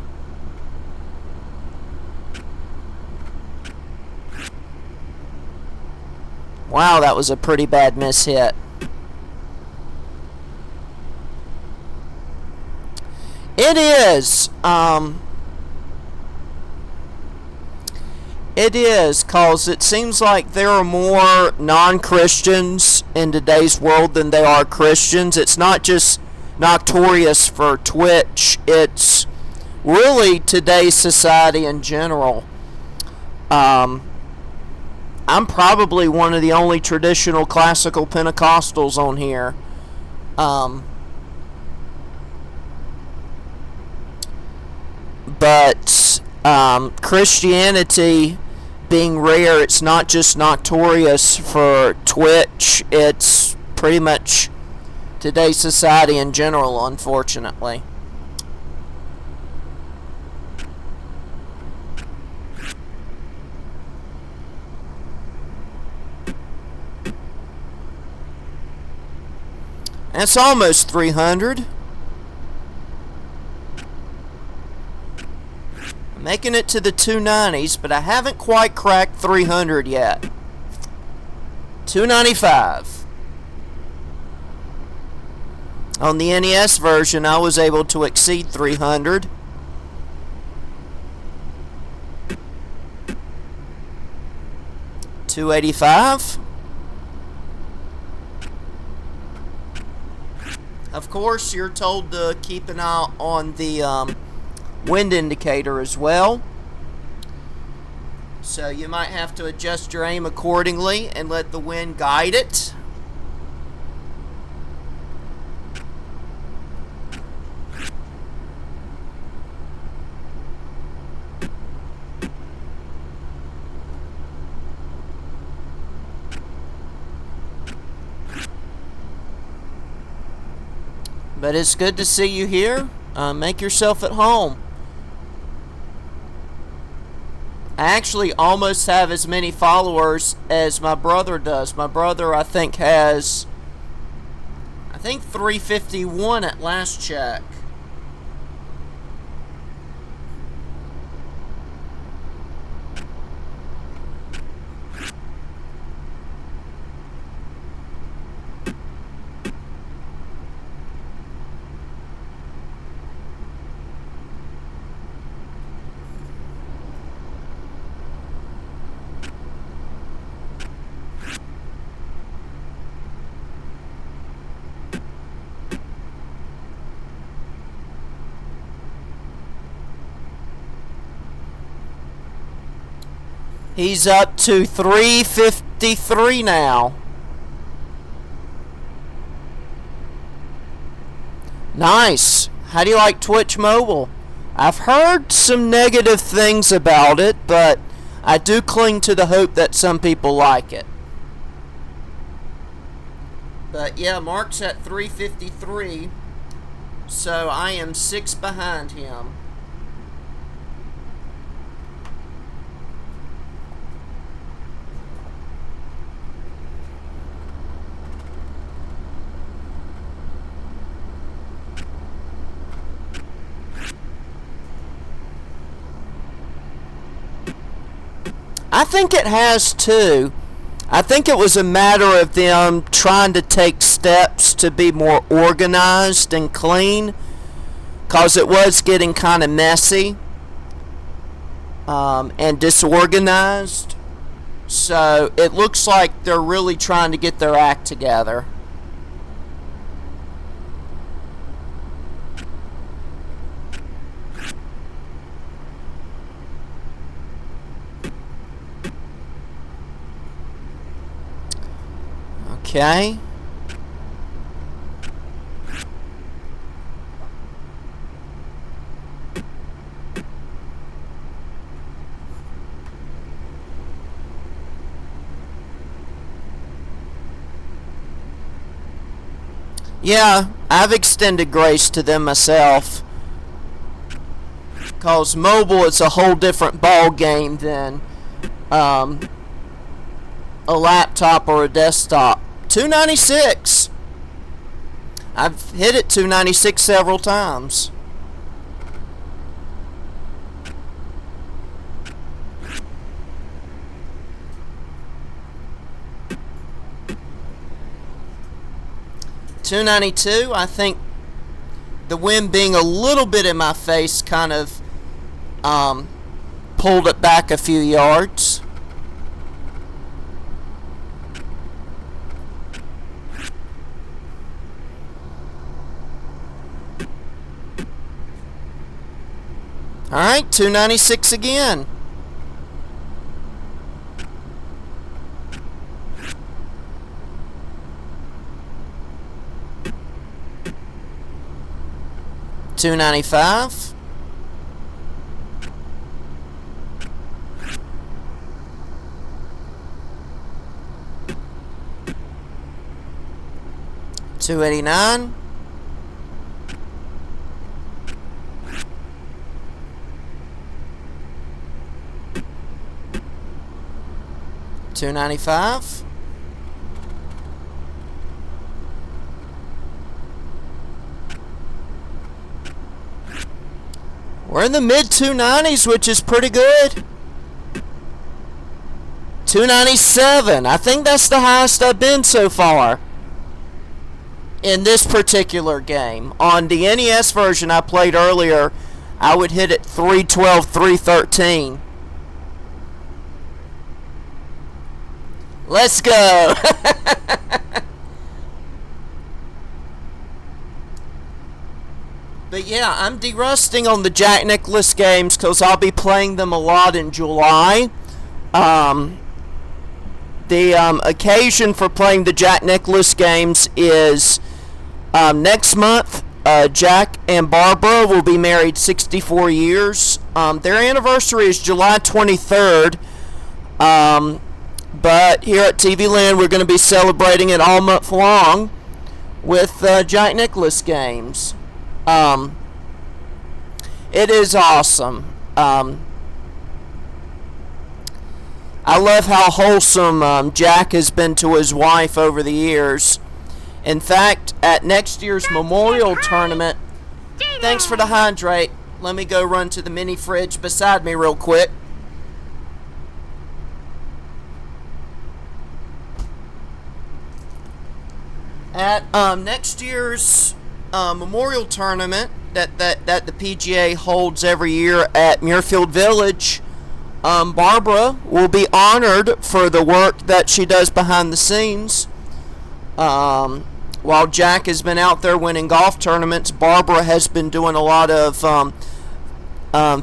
Speaker 1: Wow, that was a pretty bad mishit. It is. It is, cause it seems like there are more non-Christians in today's world than there are Christians. It's not just notorious for Twitch. It's really today's society in general. I'm probably one of the only traditional classical Pentecostals on here. But Christianity being rare, it's not just notorious for Twitch. It's pretty much today's society in general, unfortunately. That's almost 300. I'm making it to the 290s, but I haven't quite cracked 300 yet. 295. On the NES version, I was able to exceed 300. $285. Of course, you're told to keep an eye on the wind indicator as well. So you might have to adjust your aim accordingly and let the wind guide it. But it's good to see you here. Make yourself at home. I actually almost have as many followers as my brother does. My brother, I think, has 351 at last check. He's up to 353 now. Nice. How do you like Twitch Mobile? I've heard some negative things about it, but I do cling to the hope that some people like it. But yeah, Mark's at 353, so I am 6 behind him. I think it has too. I think it was a matter of them trying to take steps to be more organized and clean, because it was getting kind of messy and disorganized. So it looks like they're really trying to get their act together. Okay. Yeah, I've extended grace to them myself, because mobile is a whole different ball game than a laptop or a desktop. 296. I've hit it 296 several times. $292. I think the wind being a little bit in my face kind of pulled it back a few yards. Alright, 296 again. $295. $289. $295. We're in the mid 290s, which is pretty good. 297. I think that's the highest I've been so far in this particular game. On the NES version I played earlier, I would hit it 312, 313. Let's go. But yeah, I'm derusting on the Jack Nicklaus games because I'll be playing them a lot in July. The occasion for playing the Jack Nicklaus games is next month. Jack and Barbara will be married 64 years. Their anniversary is July 23rd. But here at TV Land, we're going to be celebrating it all month long with Jack Nicklaus games. It is awesome. I love how wholesome Jack has been to his wife over the years. In fact, at next year's memorial tournament, thanks for the hydrate. Let me go run to the mini fridge beside me real quick. At next year's memorial tournament that the PGA holds every year at Muirfield Village, Barbara will be honored for the work that she does behind the scenes. While Jack has been out there winning golf tournaments, Barbara has been doing a lot of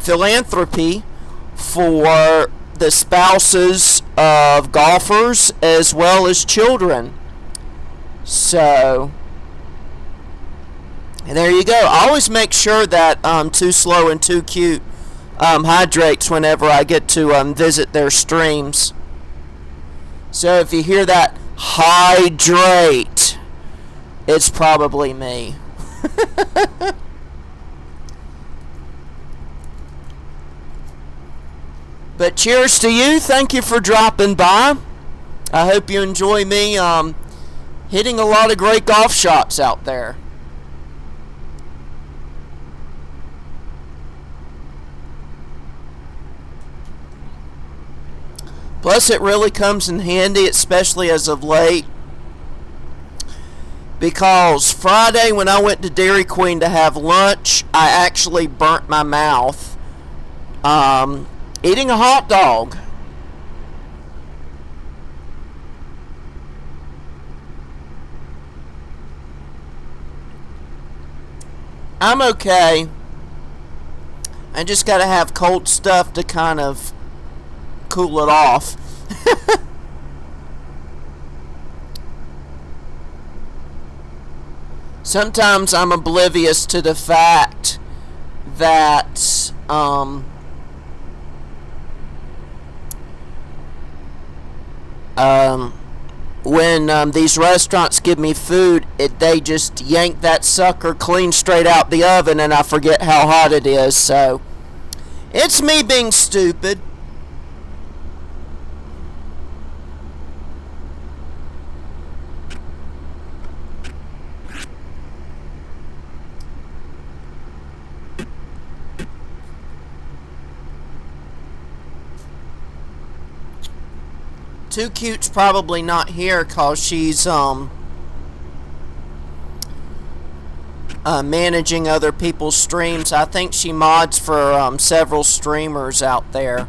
Speaker 1: philanthropy for the spouses of golfers as well as children. So, and there you go. I always make sure that Too Slow and Too Cute hydrates whenever I get to visit their streams. So if you hear that hydrate, it's probably me. But cheers to you. Thank you for dropping by. I hope you enjoy me hitting a lot of great golf shots out there. Plus, it really comes in handy, especially as of late, because Friday when I went to Dairy Queen to have lunch, I actually burnt my mouth eating a hot dog. I'm okay. I just gotta have cold stuff to kind of cool it off. Sometimes I'm oblivious to the fact that when these restaurants give me food, they just yank that sucker clean straight out the oven and I forget how hot it is. So it's me being stupid. Too Cute's probably not here because she's managing other people's streams. I think she mods for several streamers out there.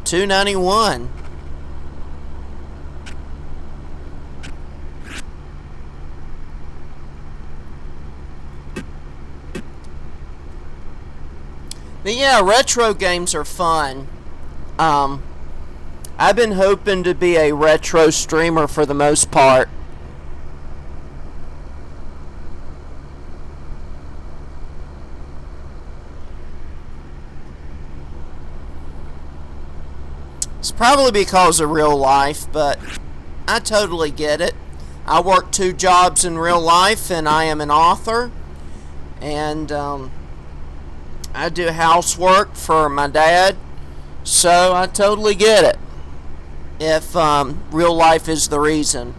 Speaker 1: 291. But yeah, retro games are fun. I've been hoping to be a retro streamer for the most part. It's probably because of real life, but I totally get it. I work 2 jobs in real life, and I am an author, and I do housework for my dad. So I totally get it if real life is the reason.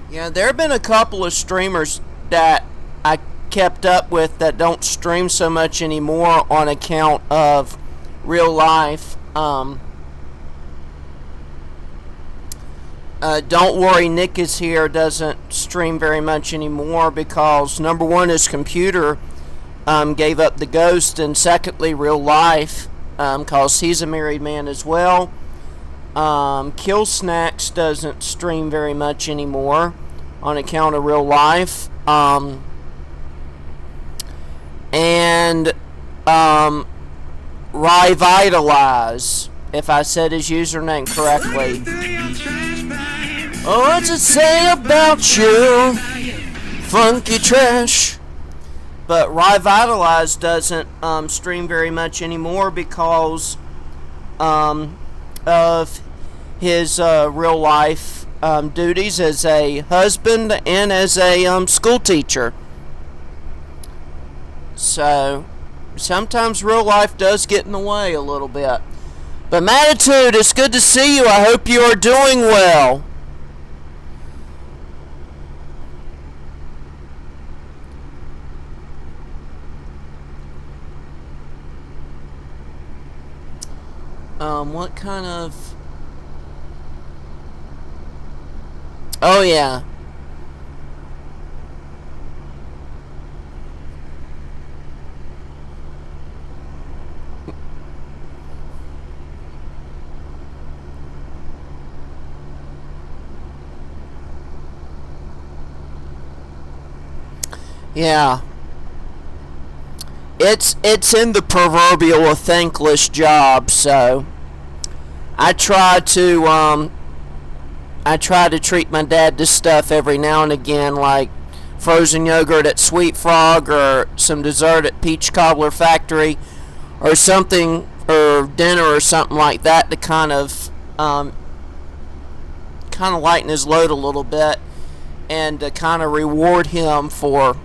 Speaker 1: Yeah, there have been a couple of streamers that I kept up with that don't stream so much anymore on account of real life. Don't worry, Nick is here. Doesn't stream very much anymore because number one, his computer gave up the ghost, and secondly, real life, because he's a married man as well. Kill Snacks doesn't stream very much anymore on account of real life. And Revitalize, if I said his username correctly. Oh, what's it say about you, funky trash? But Revitalize doesn't stream very much anymore because of his real life duties as a husband and as a school teacher. So sometimes real life does get in the way a little bit. But Matitude, it's good to see you. I hope you are doing well. What kind of... Oh, yeah. Yeah. It's in the proverbial a thankless job, so I try to treat my dad to stuff every now and again, like frozen yogurt at Sweet Frog or some dessert at Peach Cobbler Factory or something, or dinner or something like that to kind of lighten his load a little bit and to kind of reward him for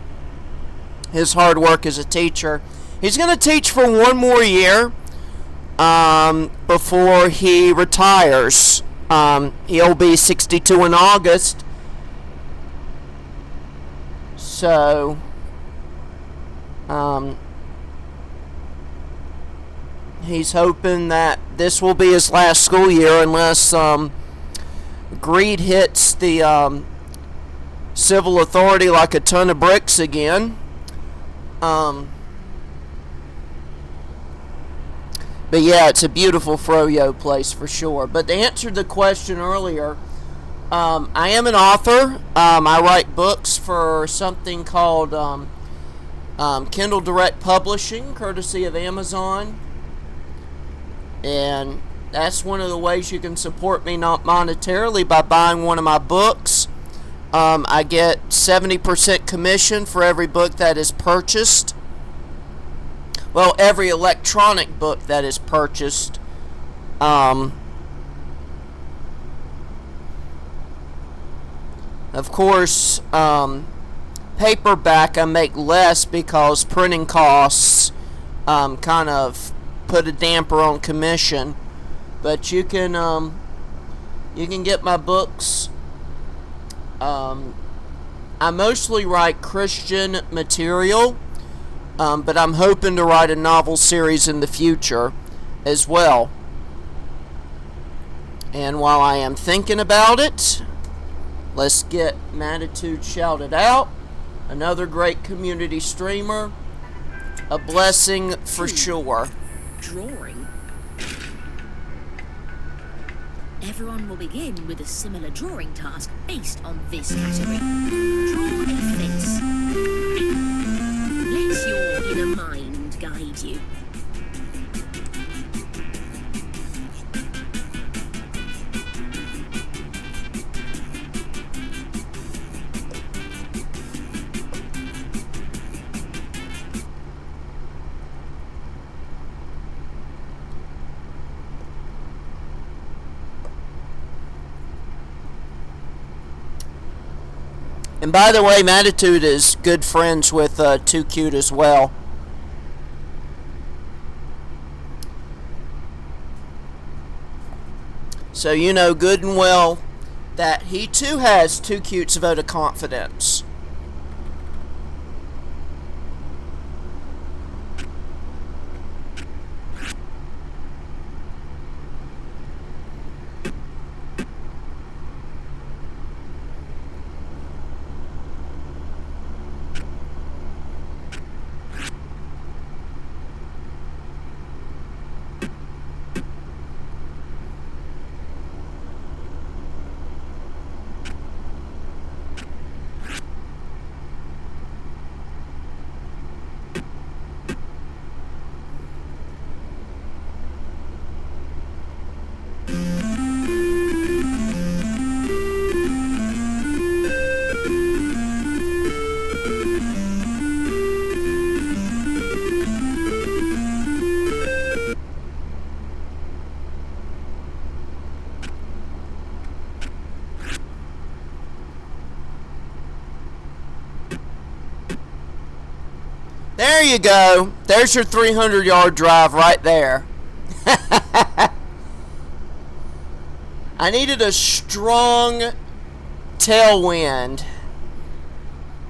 Speaker 1: his hard work as a teacher. He's going to teach for one more year before he retires. He'll be 62 in August. So, he's hoping that this will be his last school year unless greed hits the civil authority like a ton of bricks again. But yeah, it's a beautiful froyo place for sure. But to answer the question earlier, I am an author. I write books for something called Kindle Direct Publishing, courtesy of Amazon. And that's one of the ways you can support me, not monetarily, by buying one of my books. I get 70% commission for every book that is purchased. Well, every electronic book that is purchased. Of course, paperback I make less because printing costs kind of put a damper on commission. But you can get my books. I mostly write Christian material, but I'm hoping to write a novel series in the future as well. And while I am thinking about it, let's get Matitude shouted out. Another great community streamer. A blessing for sure.
Speaker 3: Drawing. Everyone will begin with a similar drawing task based on this category. Draw a face. Let your inner mind guide you.
Speaker 1: And by the way, Matitude is good friends with Too Cute as well. So you know good and well that he too has Too Cute's vote of confidence. There you go. There's your 300-yard drive right there. I needed a strong tailwind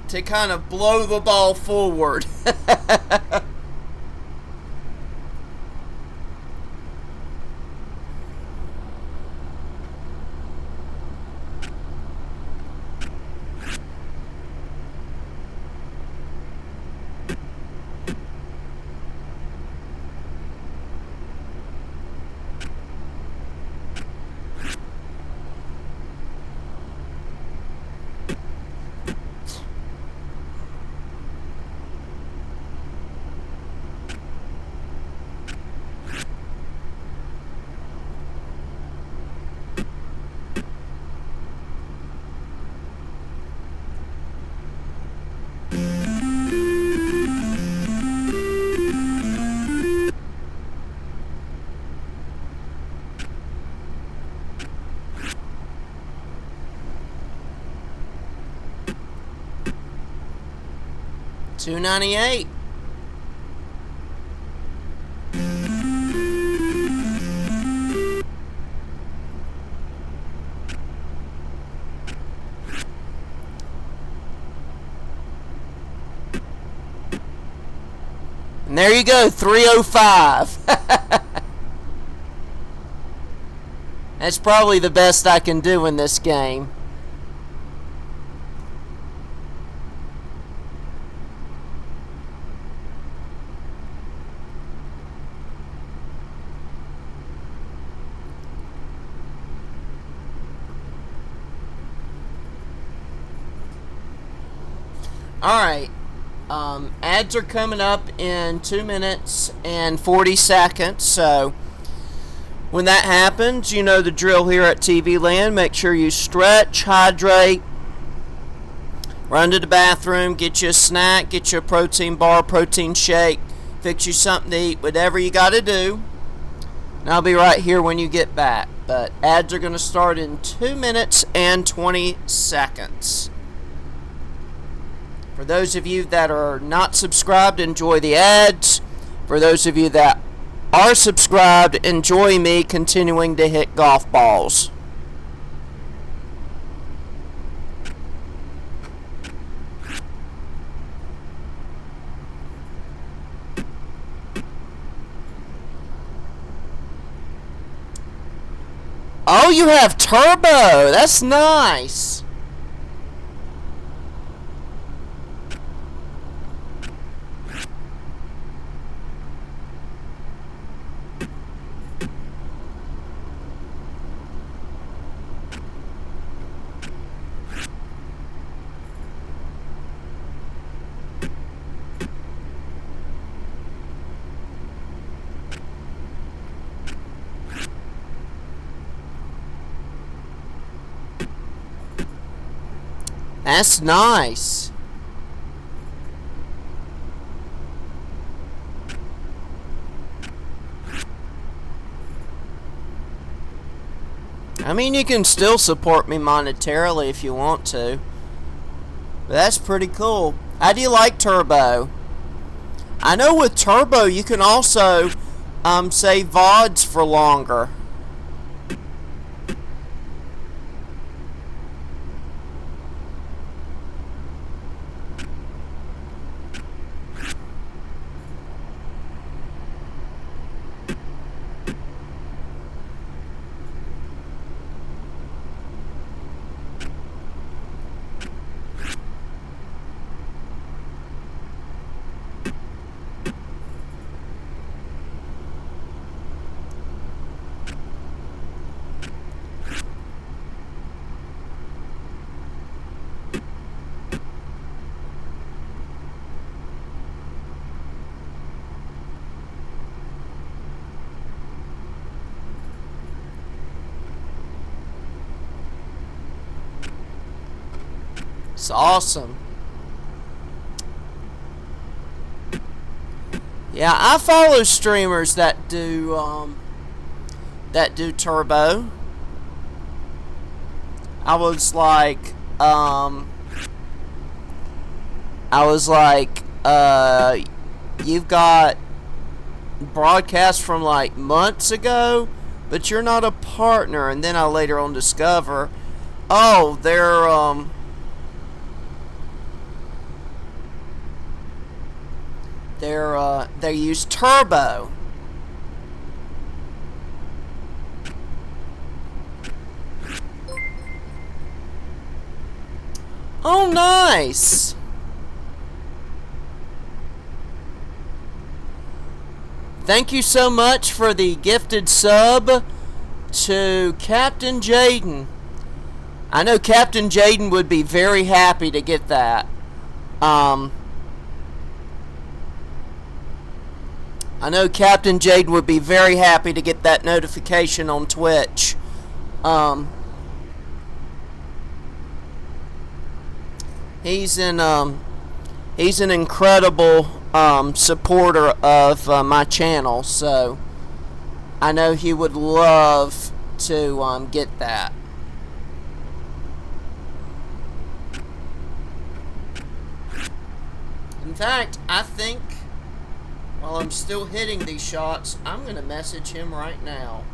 Speaker 1: to kind of blow the ball forward. $2.98. And there you go, 305. That's probably the best I can do in this game. Alright, ads are coming up in 2 minutes and 40 seconds, so when that happens, you know the drill here at TV Land. Make sure you stretch, hydrate, run to the bathroom, get you a snack, get you a protein bar, protein shake, fix you something to eat, whatever you got to do. And I'll be right here when you get back. But ads are going to start in 2 minutes and 20 seconds. For those of you that are not subscribed, enjoy the ads. For those of you that are subscribed, enjoy me continuing to hit golf balls. Oh, you have turbo. That's nice. That's nice. I mean, you can still support me monetarily if you want to. But that's pretty cool. How do you like turbo? I know with turbo you can also save VODs for longer. Nice. Awesome. Yeah, I follow streamers that do turbo. I was like, you've got broadcasts from like months ago, but you're not a partner. And then I later on discover, oh, they use turbo. Oh, nice. Thank you so much for the gifted sub to Captain Jaden. I know Captain Jaden would be very happy to get that. I know Captain Jaden would be very happy to get that notification on Twitch. He's an incredible supporter of my channel, so I know he would love to get that. In fact, I think while I'm still hitting these shots, I'm going to message him right now.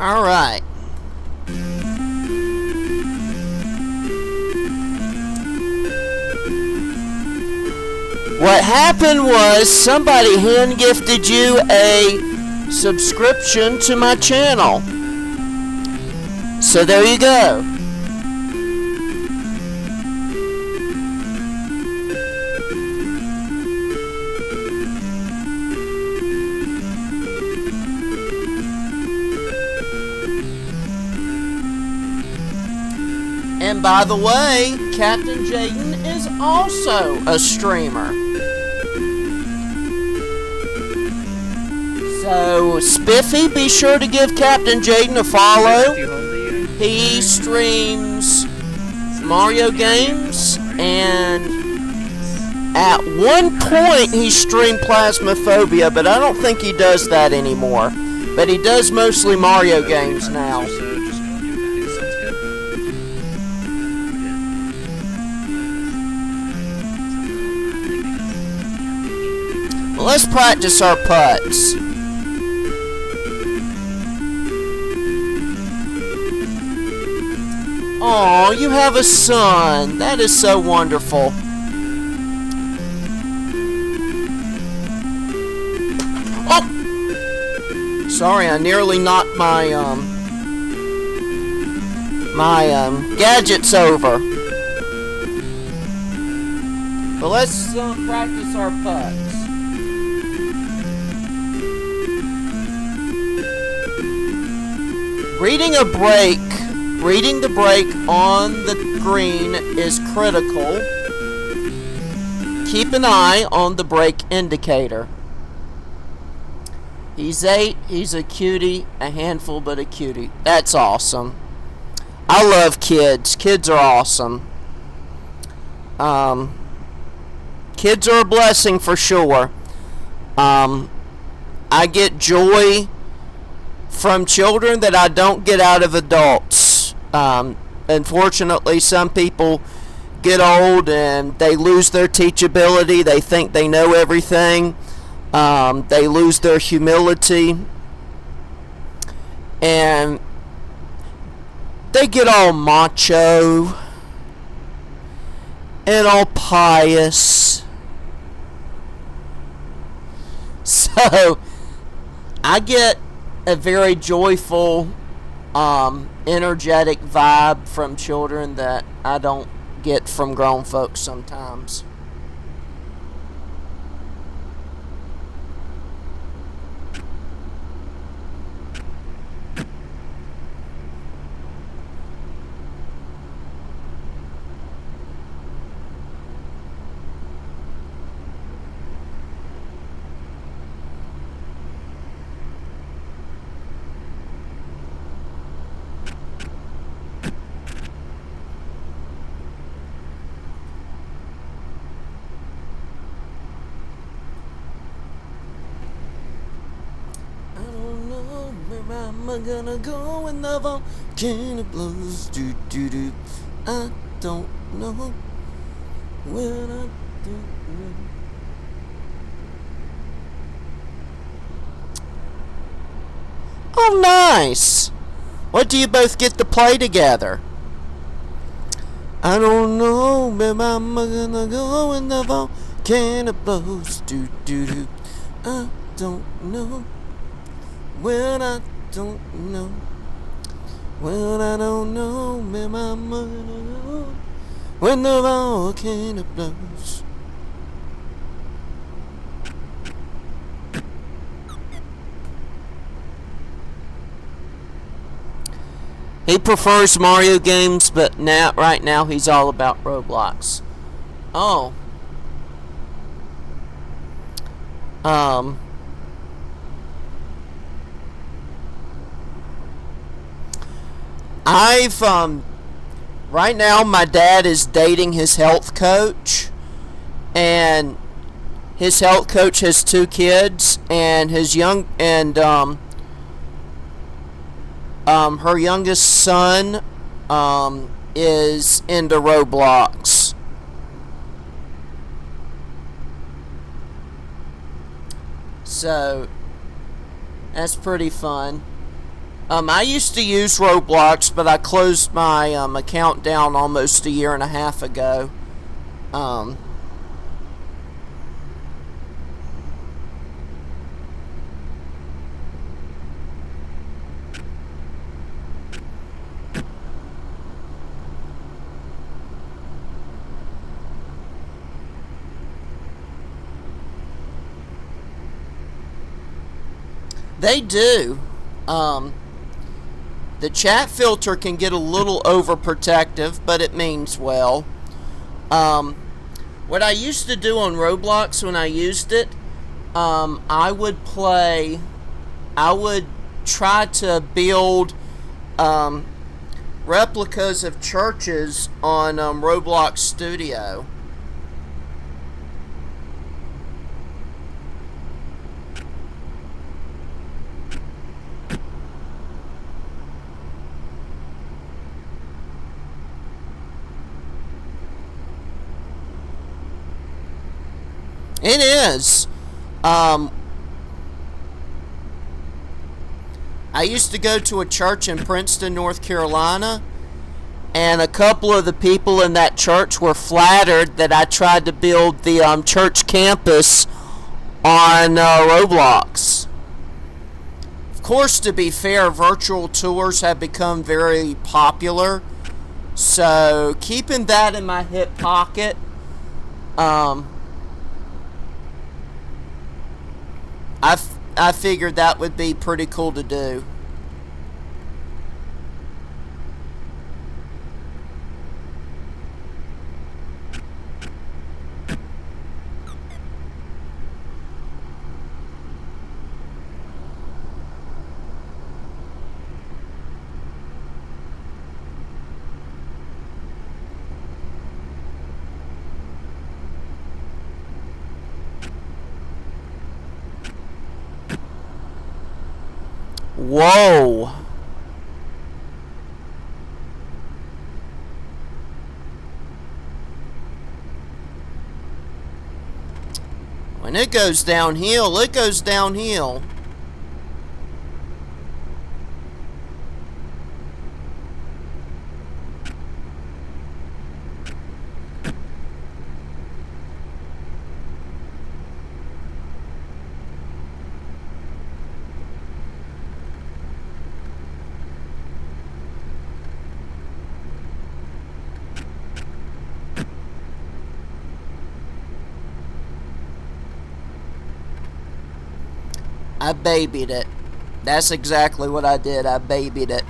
Speaker 1: All right. What happened was somebody hand gifted you a subscription to my channel. So there you go. And by the way, Captain Jaden is also a streamer. So, Spiffy, be sure to give Captain Jaden a follow. He streams Mario games, and at one point he streamed Plasmophobia, but I don't think he does that anymore. But he does mostly Mario games now. Let's practice our putts. Aw, you have a son. That is so wonderful. Oh! Sorry, I nearly knocked my my gadget's over. But let's practice our putts. Reading the break on the green is critical. Keep an eye on the brake indicator. He's 8. He's a cutie. A handful, but a cutie. That's awesome. I love kids. Kids are awesome. Kids are a blessing for sure. I get joy from children that I don't get out of adults. Unfortunately, some people get old and they lose their teachability. They think they know everything. They lose their humility. And they get all macho and all pious. So, I get a very joyful, energetic vibe from children that I don't get from grown folks sometimes. I'm gonna go when the volcano blows. Do do do. I don't know when I do. Oh, nice. What do you both get to play together? I don't know, but I'm gonna go when the volcano blows. Do do do. I don't know when I don't know. When I don't know, me mama gonna go when the volcano blows. He prefers Mario games, but right now he's all about Roblox. Oh. Right now my dad is dating his health coach, and his health coach has 2 kids, and her youngest son is into Roblox. So that's pretty fun. I used to use Roblox, but I closed my account down almost a year and a half ago. They do. The chat filter can get a little overprotective, but it means well. What I used to do on Roblox when I used it, I would try to build replicas of churches on Roblox Studio. It is. I used to go to a church in Princeton, North Carolina, and a couple of the people in that church were flattered that I tried to build the church campus on Roblox. Of course, to be fair, virtual tours have become very popular. So, keeping that in my hip pocket, I figured that would be pretty cool to do. Whoa. When it goes downhill, it goes downhill. I babied it. That's exactly what I did. I babied it.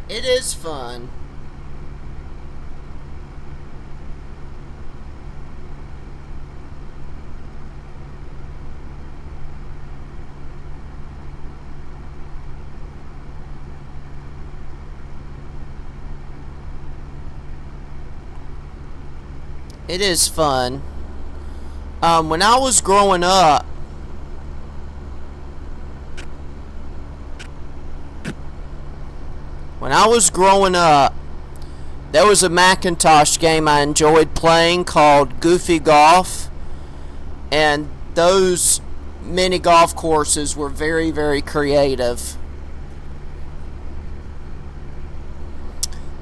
Speaker 1: It is fun. It is fun. When I was growing up, there was a Macintosh game I enjoyed playing called Goofy Golf, and those mini golf courses were very, very creative.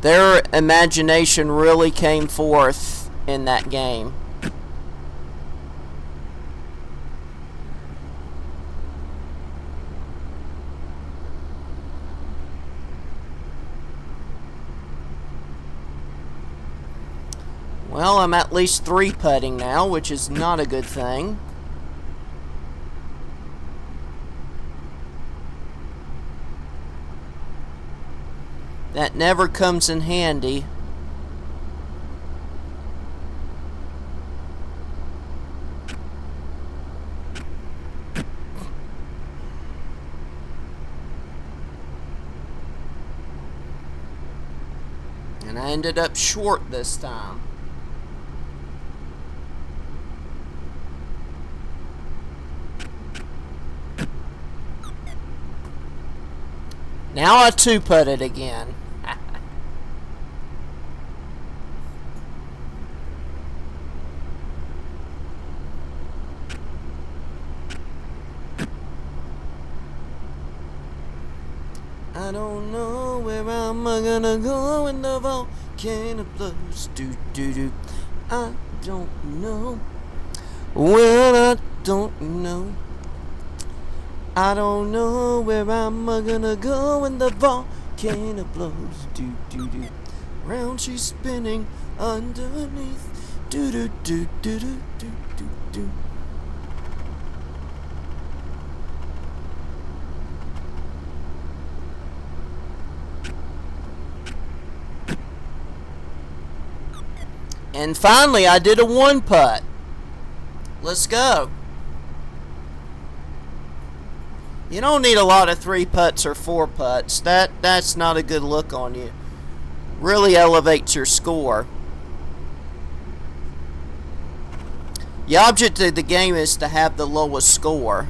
Speaker 1: Their imagination really came forth in that game. Well, I'm at least 3-putting now, which is not a good thing. That never comes in handy. And I ended up short this time. Now I 2-putt it again. I don't know where I'm gonna go when the volcano blows. Do do do. I don't know. Well, I don't know. I don't know where I'm gonna go when the volcano blows. Do do do. Round she's spinning underneath. Do do do do do do do do. And finally, I did a 1-putt. Let's go. You don't need a lot of 3-putts or 4-putts. That's not a good look on you. Really elevates your score. The object of the game is to have the lowest score.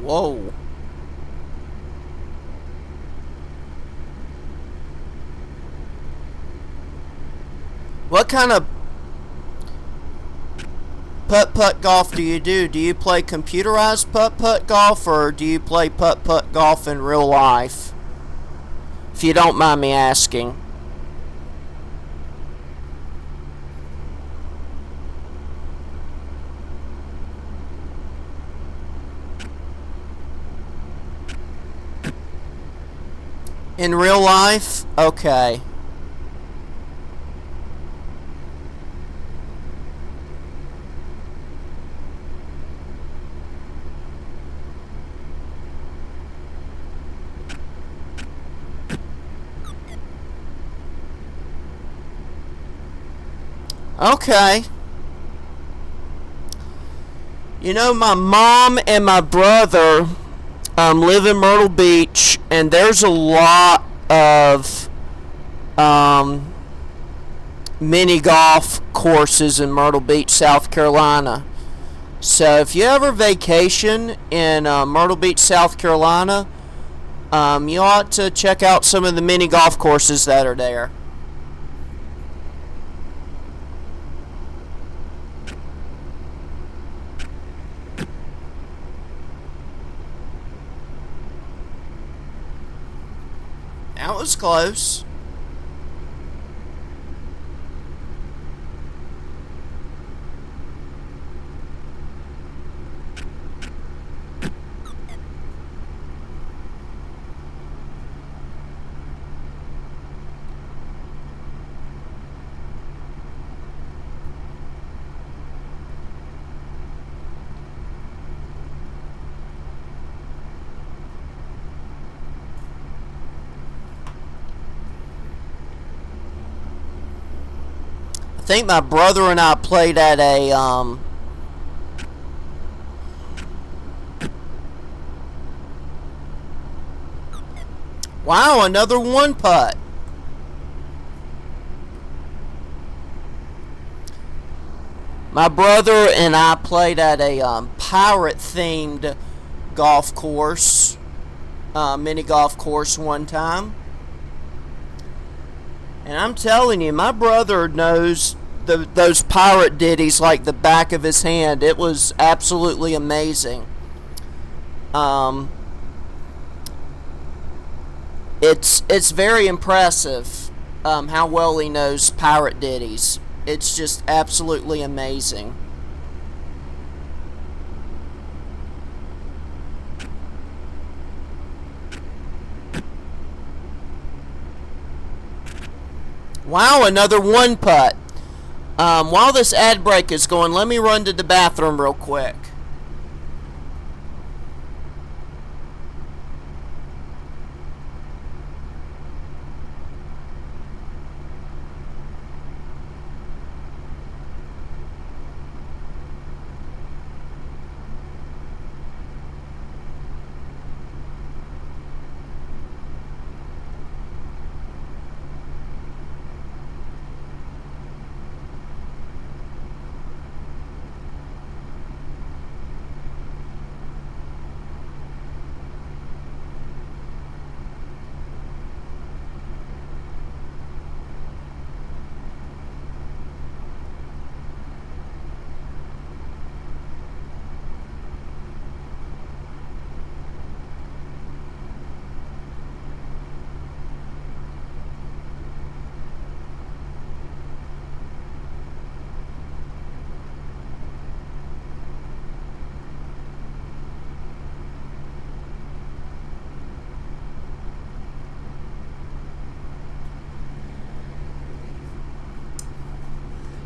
Speaker 1: Whoa. What kind of putt-putt golf do you do? Do you play computerized putt-putt golf, or do you play putt-putt golf in real life? If you don't mind me asking. In real life? Okay. Okay. You know, my mom and my brother live in Myrtle Beach, and there's a lot of mini golf courses in Myrtle Beach, South Carolina. So if you ever vacation in Myrtle Beach, South Carolina, you ought to check out some of the mini golf courses that are there. That was close. I think my brother and I played at a wow, another 1-putt. My brother and I played at a pirate themed golf course, mini golf course one time. And I'm telling you, my brother knows those pirate ditties like the back of his hand. It was absolutely amazing. It's very impressive how well he knows pirate ditties. It's just absolutely amazing. Wow, another 1-putt. While this ad break is going, let me run to the bathroom real quick.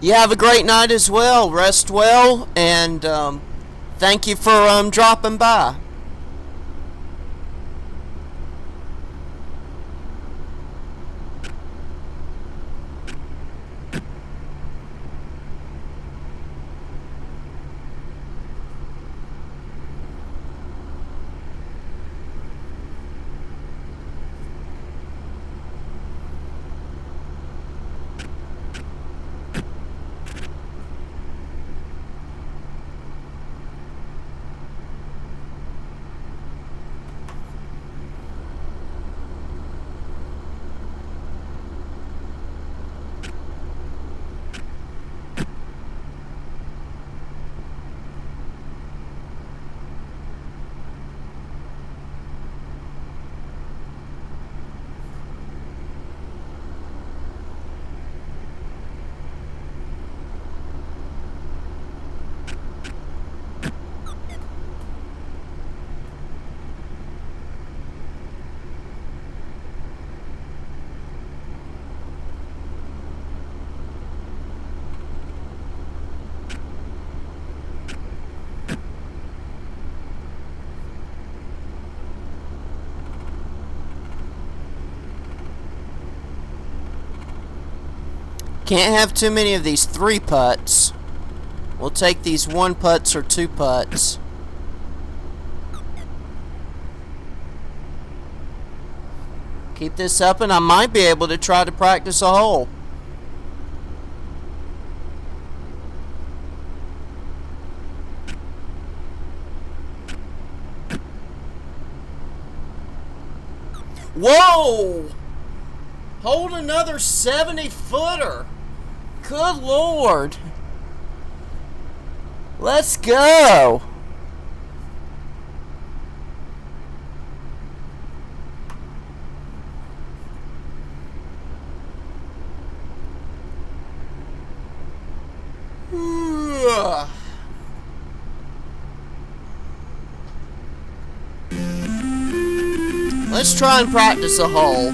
Speaker 1: You have a great night as well. Rest well, and thank you for dropping by. Can't have too many of these 3 putts. We'll take these 1 putts or 2 putts. Keep this up and I might be able to try to practice a hole. Whoa! Hold another 70-footer. Good Lord. Let's go. Let's try and practice a hole.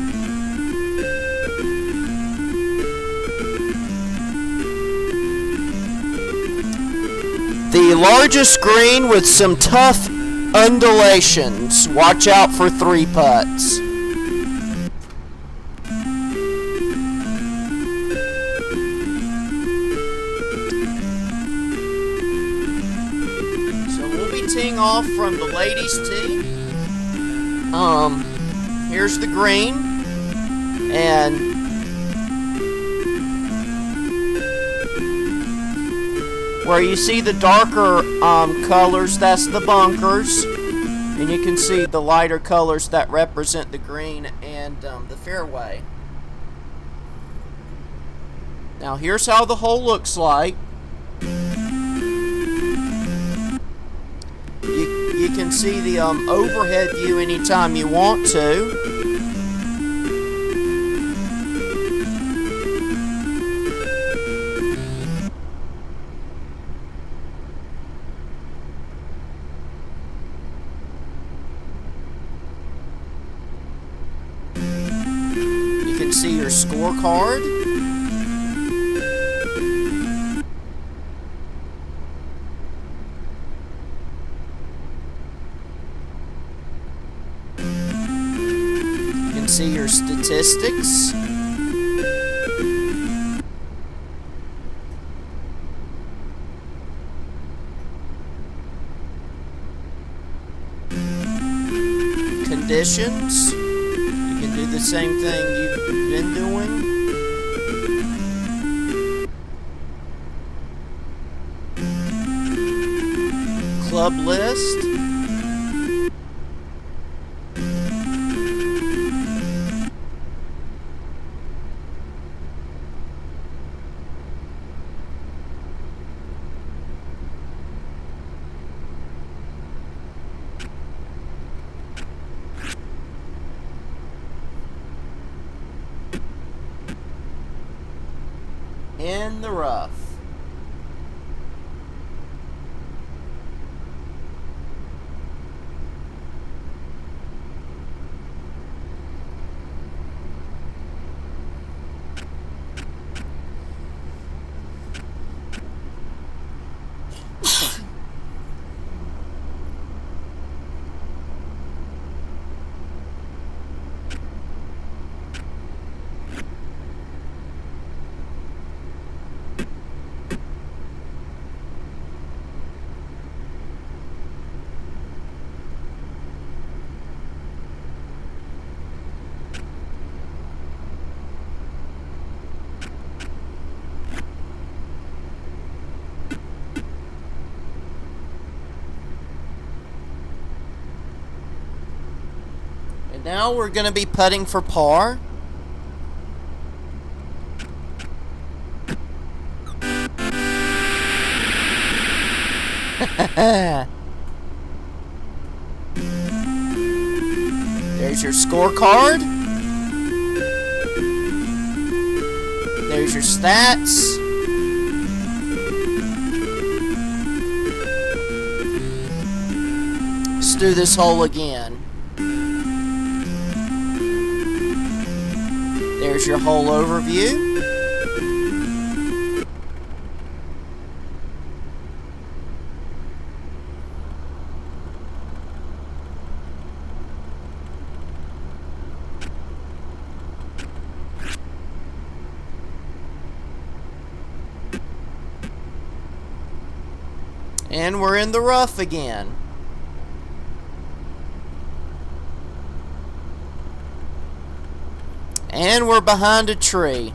Speaker 1: The largest green with some tough undulations. Watch out for 3 putts. So we'll be teeing off from the ladies' tee. Here's the green, and where you see the darker colors, that's the bunkers, and you can see the lighter colors that represent the green and the fairway. Now here's how the hole looks like. You can see the overhead view anytime you want to. You can see your scorecard. See your statistics. Conditions. You can do the same thing you've been doing. Club list. In the rough. Now we're going to be putting for par. There's your scorecard. There's your stats. Let's do this hole again. There's your hole overview. And we're in the rough again. And we're behind a tree.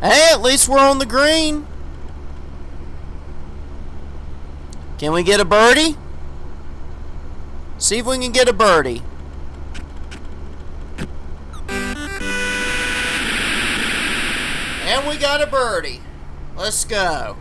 Speaker 1: Hey, at least we're on the green. Can we get a birdie? See if we can get a birdie. And we got a birdie. Let's go.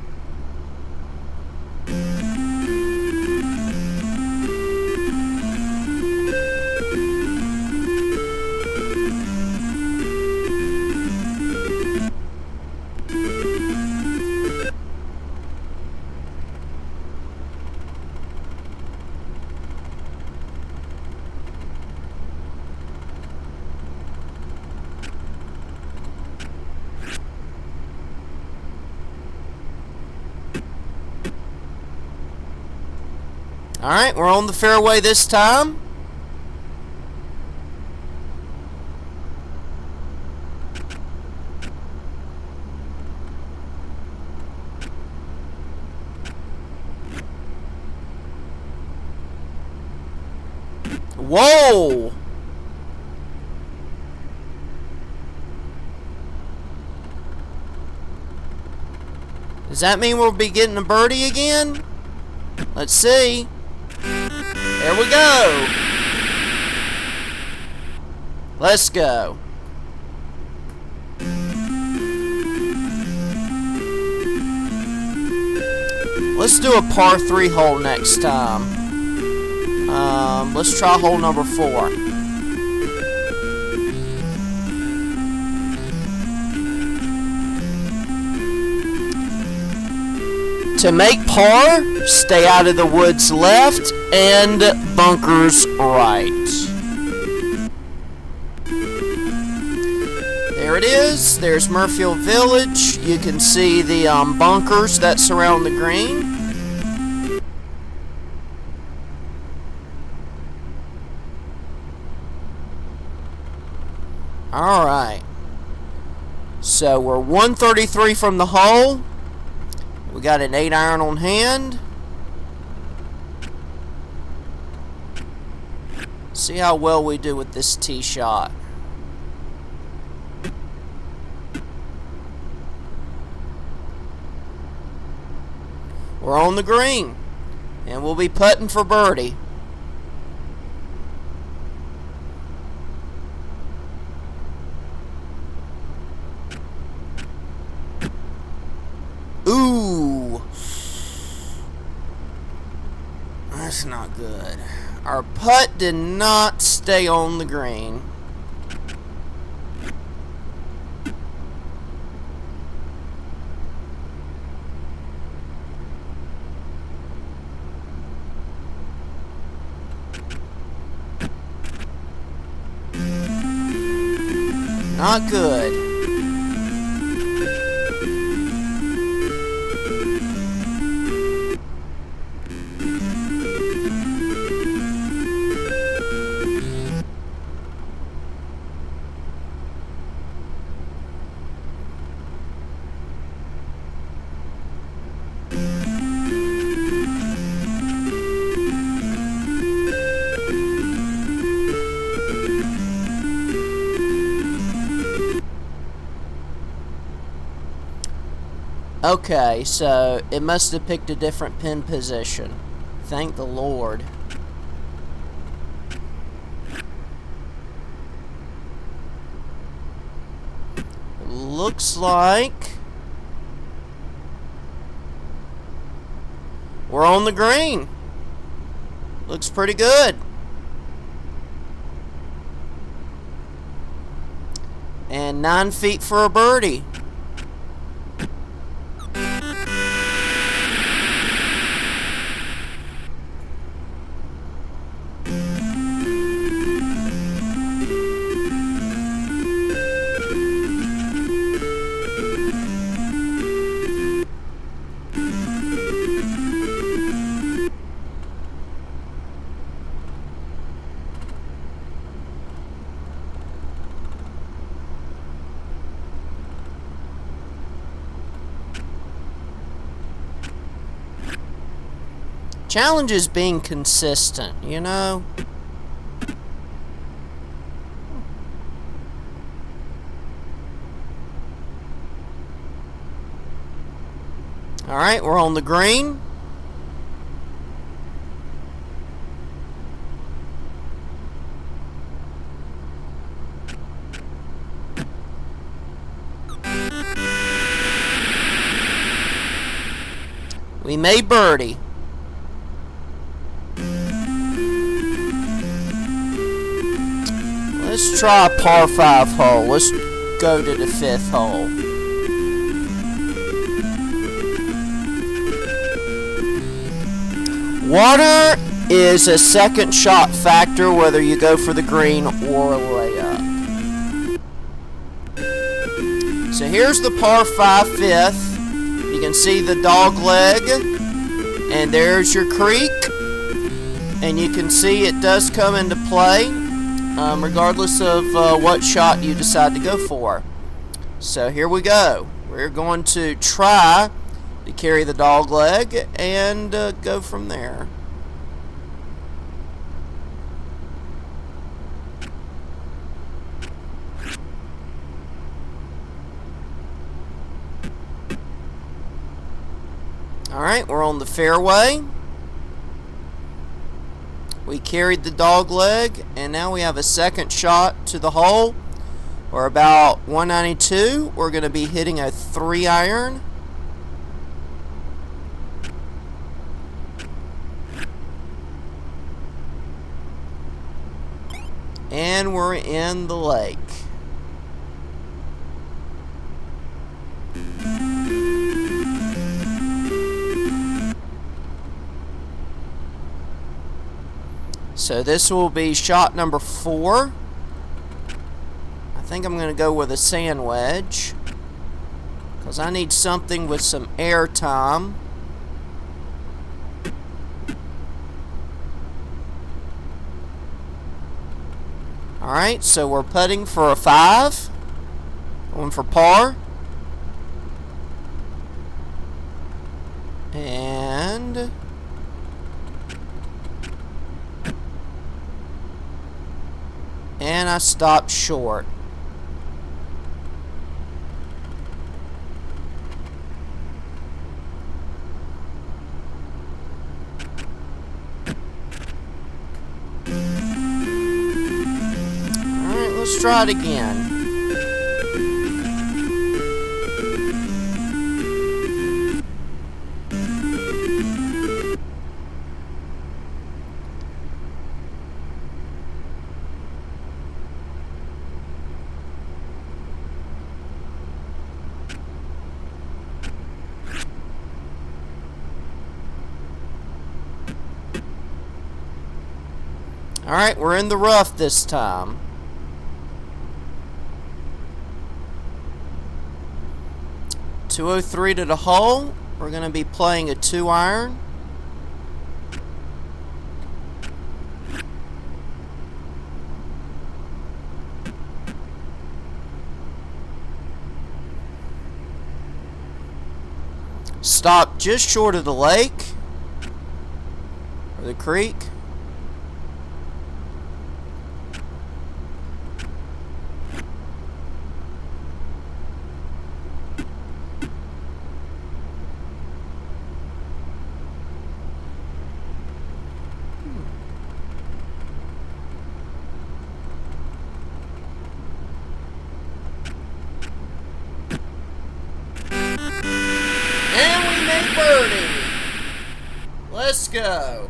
Speaker 1: Alright, we're on the fairway this time. Whoa! Does that mean we'll be getting a birdie again? Let's see. There we go. Let's go. Let's do a par 3 hole next time. Let's try hole number 4. To make par, stay out of the woods left and bunkers right. There it is. There's Murfield Village. You can see the bunkers that surround the green. Alright. So we're 133 from the hole. We got an 8-iron on hand. See how well we do with this tee shot. We're on the green. And we'll be putting for birdie. Ooh. That's not good. Our putt did not stay on the green. Not good. Okay, so it must have picked a different pin position. Thank the Lord. Looks like we're on the green. Looks pretty good. And 9 feet for a birdie. Challenge is being consistent, you know? Alright, we're on the green. We made birdie. Let's try a par 5 hole. Let's go to the 5th hole. Water is a second shot factor whether you go for the green or a layup. So here's the par 5 5th. You can see the dog leg, and there's your creek, and you can see it does come into play regardless of what shot you decide to go for. So here we go. We're going to try to carry the dog leg and go from there. Alright, we're on the fairway. We carried the dog leg, and now we have a second shot to the hole. We're about 192. We're going to be hitting a 3-iron. And we're in the lake. So this will be shot number 4. I think I'm going to go with a sand wedge, because I need something with some air time. Alright, so we're putting for a 5. Going for par. And I stopped short. Alright, let's try it again. Alright, we're in the rough this time. .203 to the hole. We're going to be playing a 2-iron. Stop just short of the lake or the creek. go.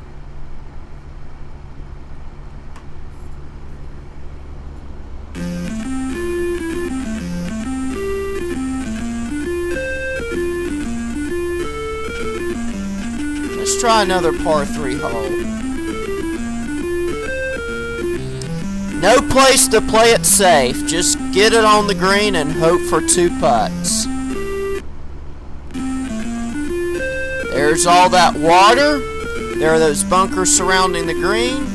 Speaker 1: Let's try another par 3 hole. No place to play it safe. Just get it on the green and hope for 2 putts. There's all that water. There are those bunkers surrounding the green.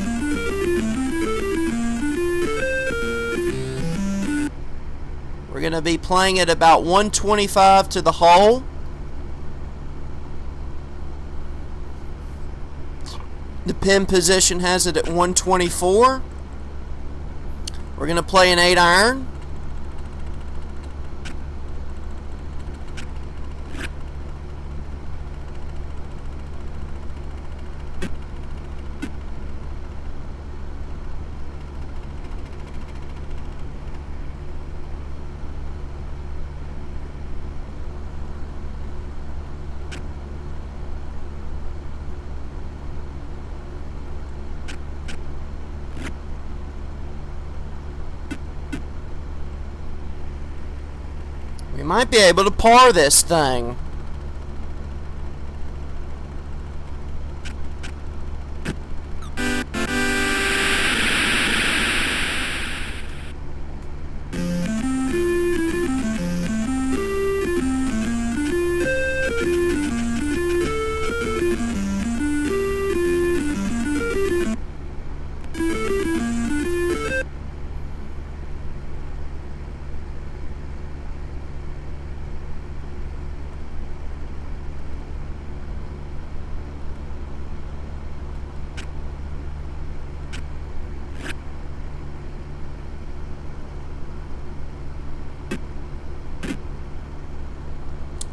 Speaker 1: We're going to be playing at about 125 to the hole. The pin position has it at 124. We're going to play an 8-iron. We might be able to par this thing.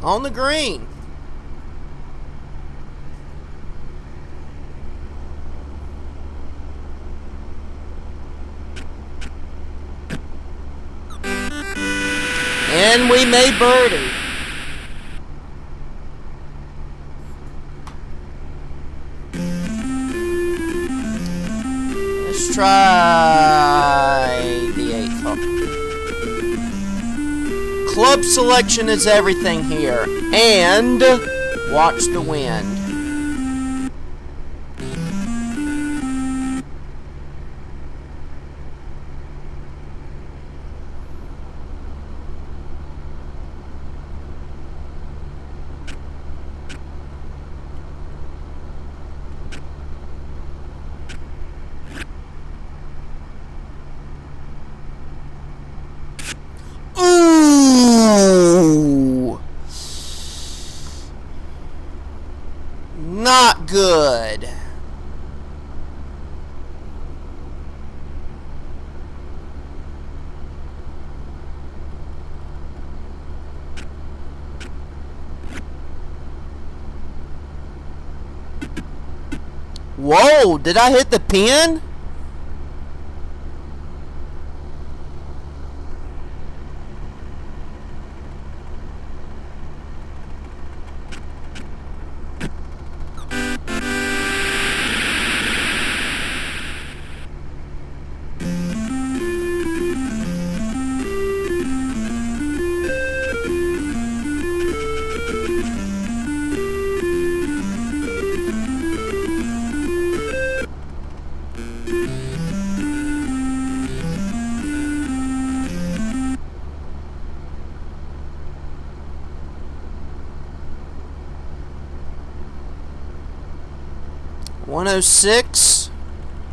Speaker 1: On the green. And we made birdie. Let's try the 8th hole. Club selection is everything here. And watch the wind. Ooh! Not good. Whoa, did I hit the pin? .106.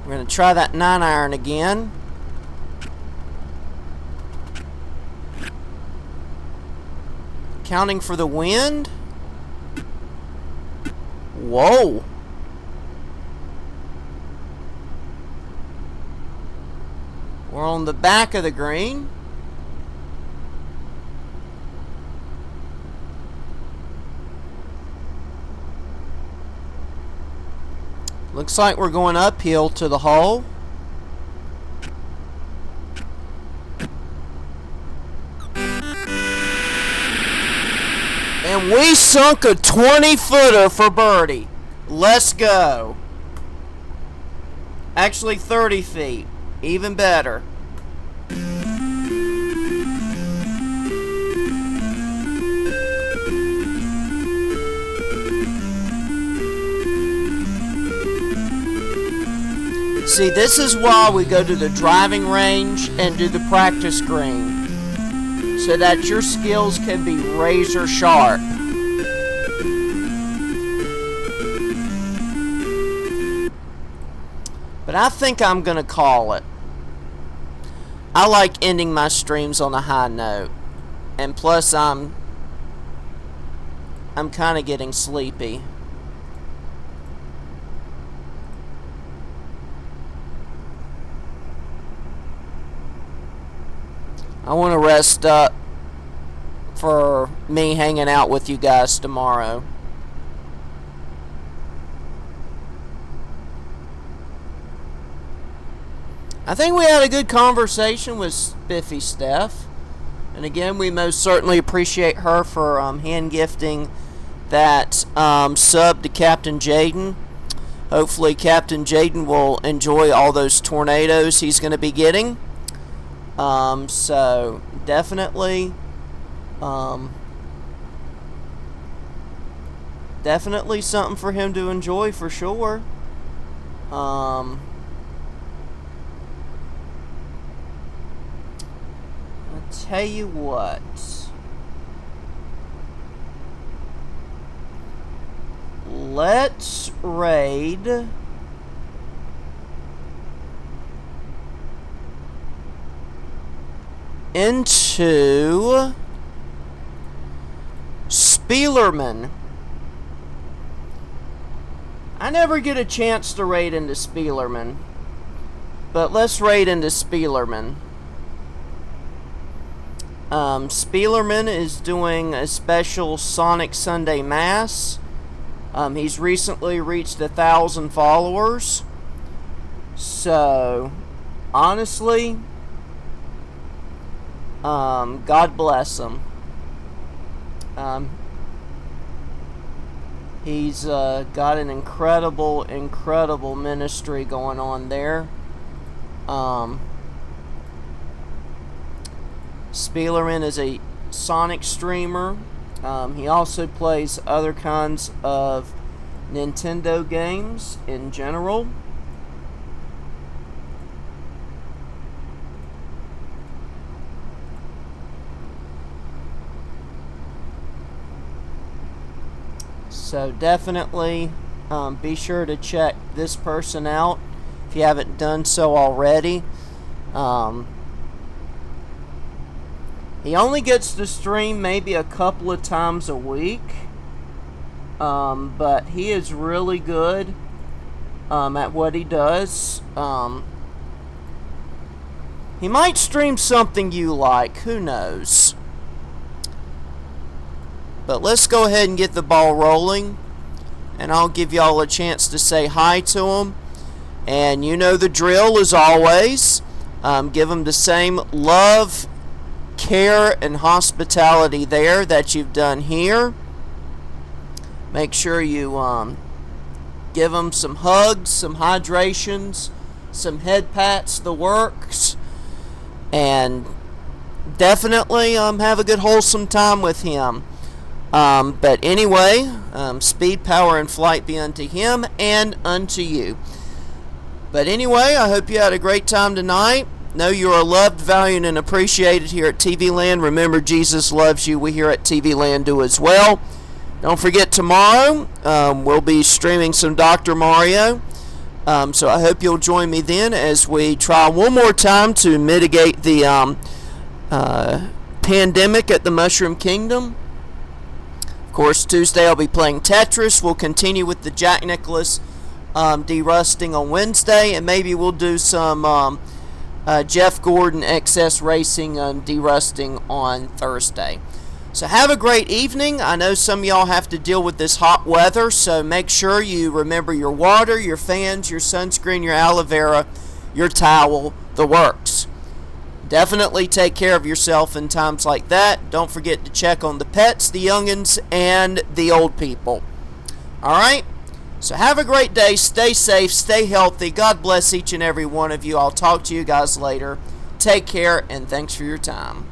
Speaker 1: We're going to try that 9-iron again. Counting for the wind. Whoa. We're on the back of the green. Looks like we're going uphill to the hole. And we sunk a 20-footer for birdie. Let's go. Actually, 30 feet. Even better. See, this is why we go to the driving range and do the practice green, so that your skills can be razor sharp. But I think I'm going to call it. I like ending my streams on a high note. And plus I'm kind of getting sleepy. I want to rest up for me hanging out with you guys tomorrow. I think we had a good conversation with Spiffy Steph. And again, we most certainly appreciate her for hand gifting that sub to Captain Jaden. Hopefully Captain Jaden will enjoy all those tornadoes he's going to be getting. So definitely definitely something for him to enjoy for sure. I'll tell you what. Let's raid into Spielerman. I never get a chance to raid into Spielerman, but let's raid into Spielerman. Spielerman is doing a special Sonic Sunday Mass. He's recently reached 1,000 followers. So, honestly, God bless him. He's got an incredible ministry going on there. Spielerman is a Sonic streamer. He also plays other kinds of Nintendo games in general. So definitely be sure to check this person out if you haven't done so already. He only gets to stream maybe a couple of times a week, but he is really good at what he does. He might stream something you like, who knows. But let's go ahead and get the ball rolling, and I'll give y'all a chance to say hi to him. And you know the drill as always. Give him the same love, care, and hospitality there that you've done here. Make sure you give him some hugs, some hydrations, some head pats, the works, and definitely have a good wholesome time with him. But anyway, speed, power, and flight be unto him and unto you. But anyway, I hope you had a great time tonight. Know you are loved, valued, and appreciated here at TV Land. Remember, Jesus loves you. We here at TV Land do as well. Don't forget, tomorrow we'll be streaming some Dr. Mario. So I hope you'll join me then as we try one more time to mitigate the pandemic at the Mushroom Kingdom. Of course, Tuesday I'll be playing Tetris. We'll continue with the Jack Nicklaus derusting on Wednesday, and maybe we'll do some Jeff Gordon XS Racing derusting on Thursday. So have a great evening. I know some of y'all have to deal with this hot weather, so make sure you remember your water, your fans, your sunscreen, your aloe vera, your towel, the works. Definitely take care of yourself in times like that. Don't forget to check on the pets, the youngins, and the old people. Alright? So have a great day. Stay safe. Stay healthy. God bless each and every one of you. I'll talk to you guys later. Take care, and thanks for your time.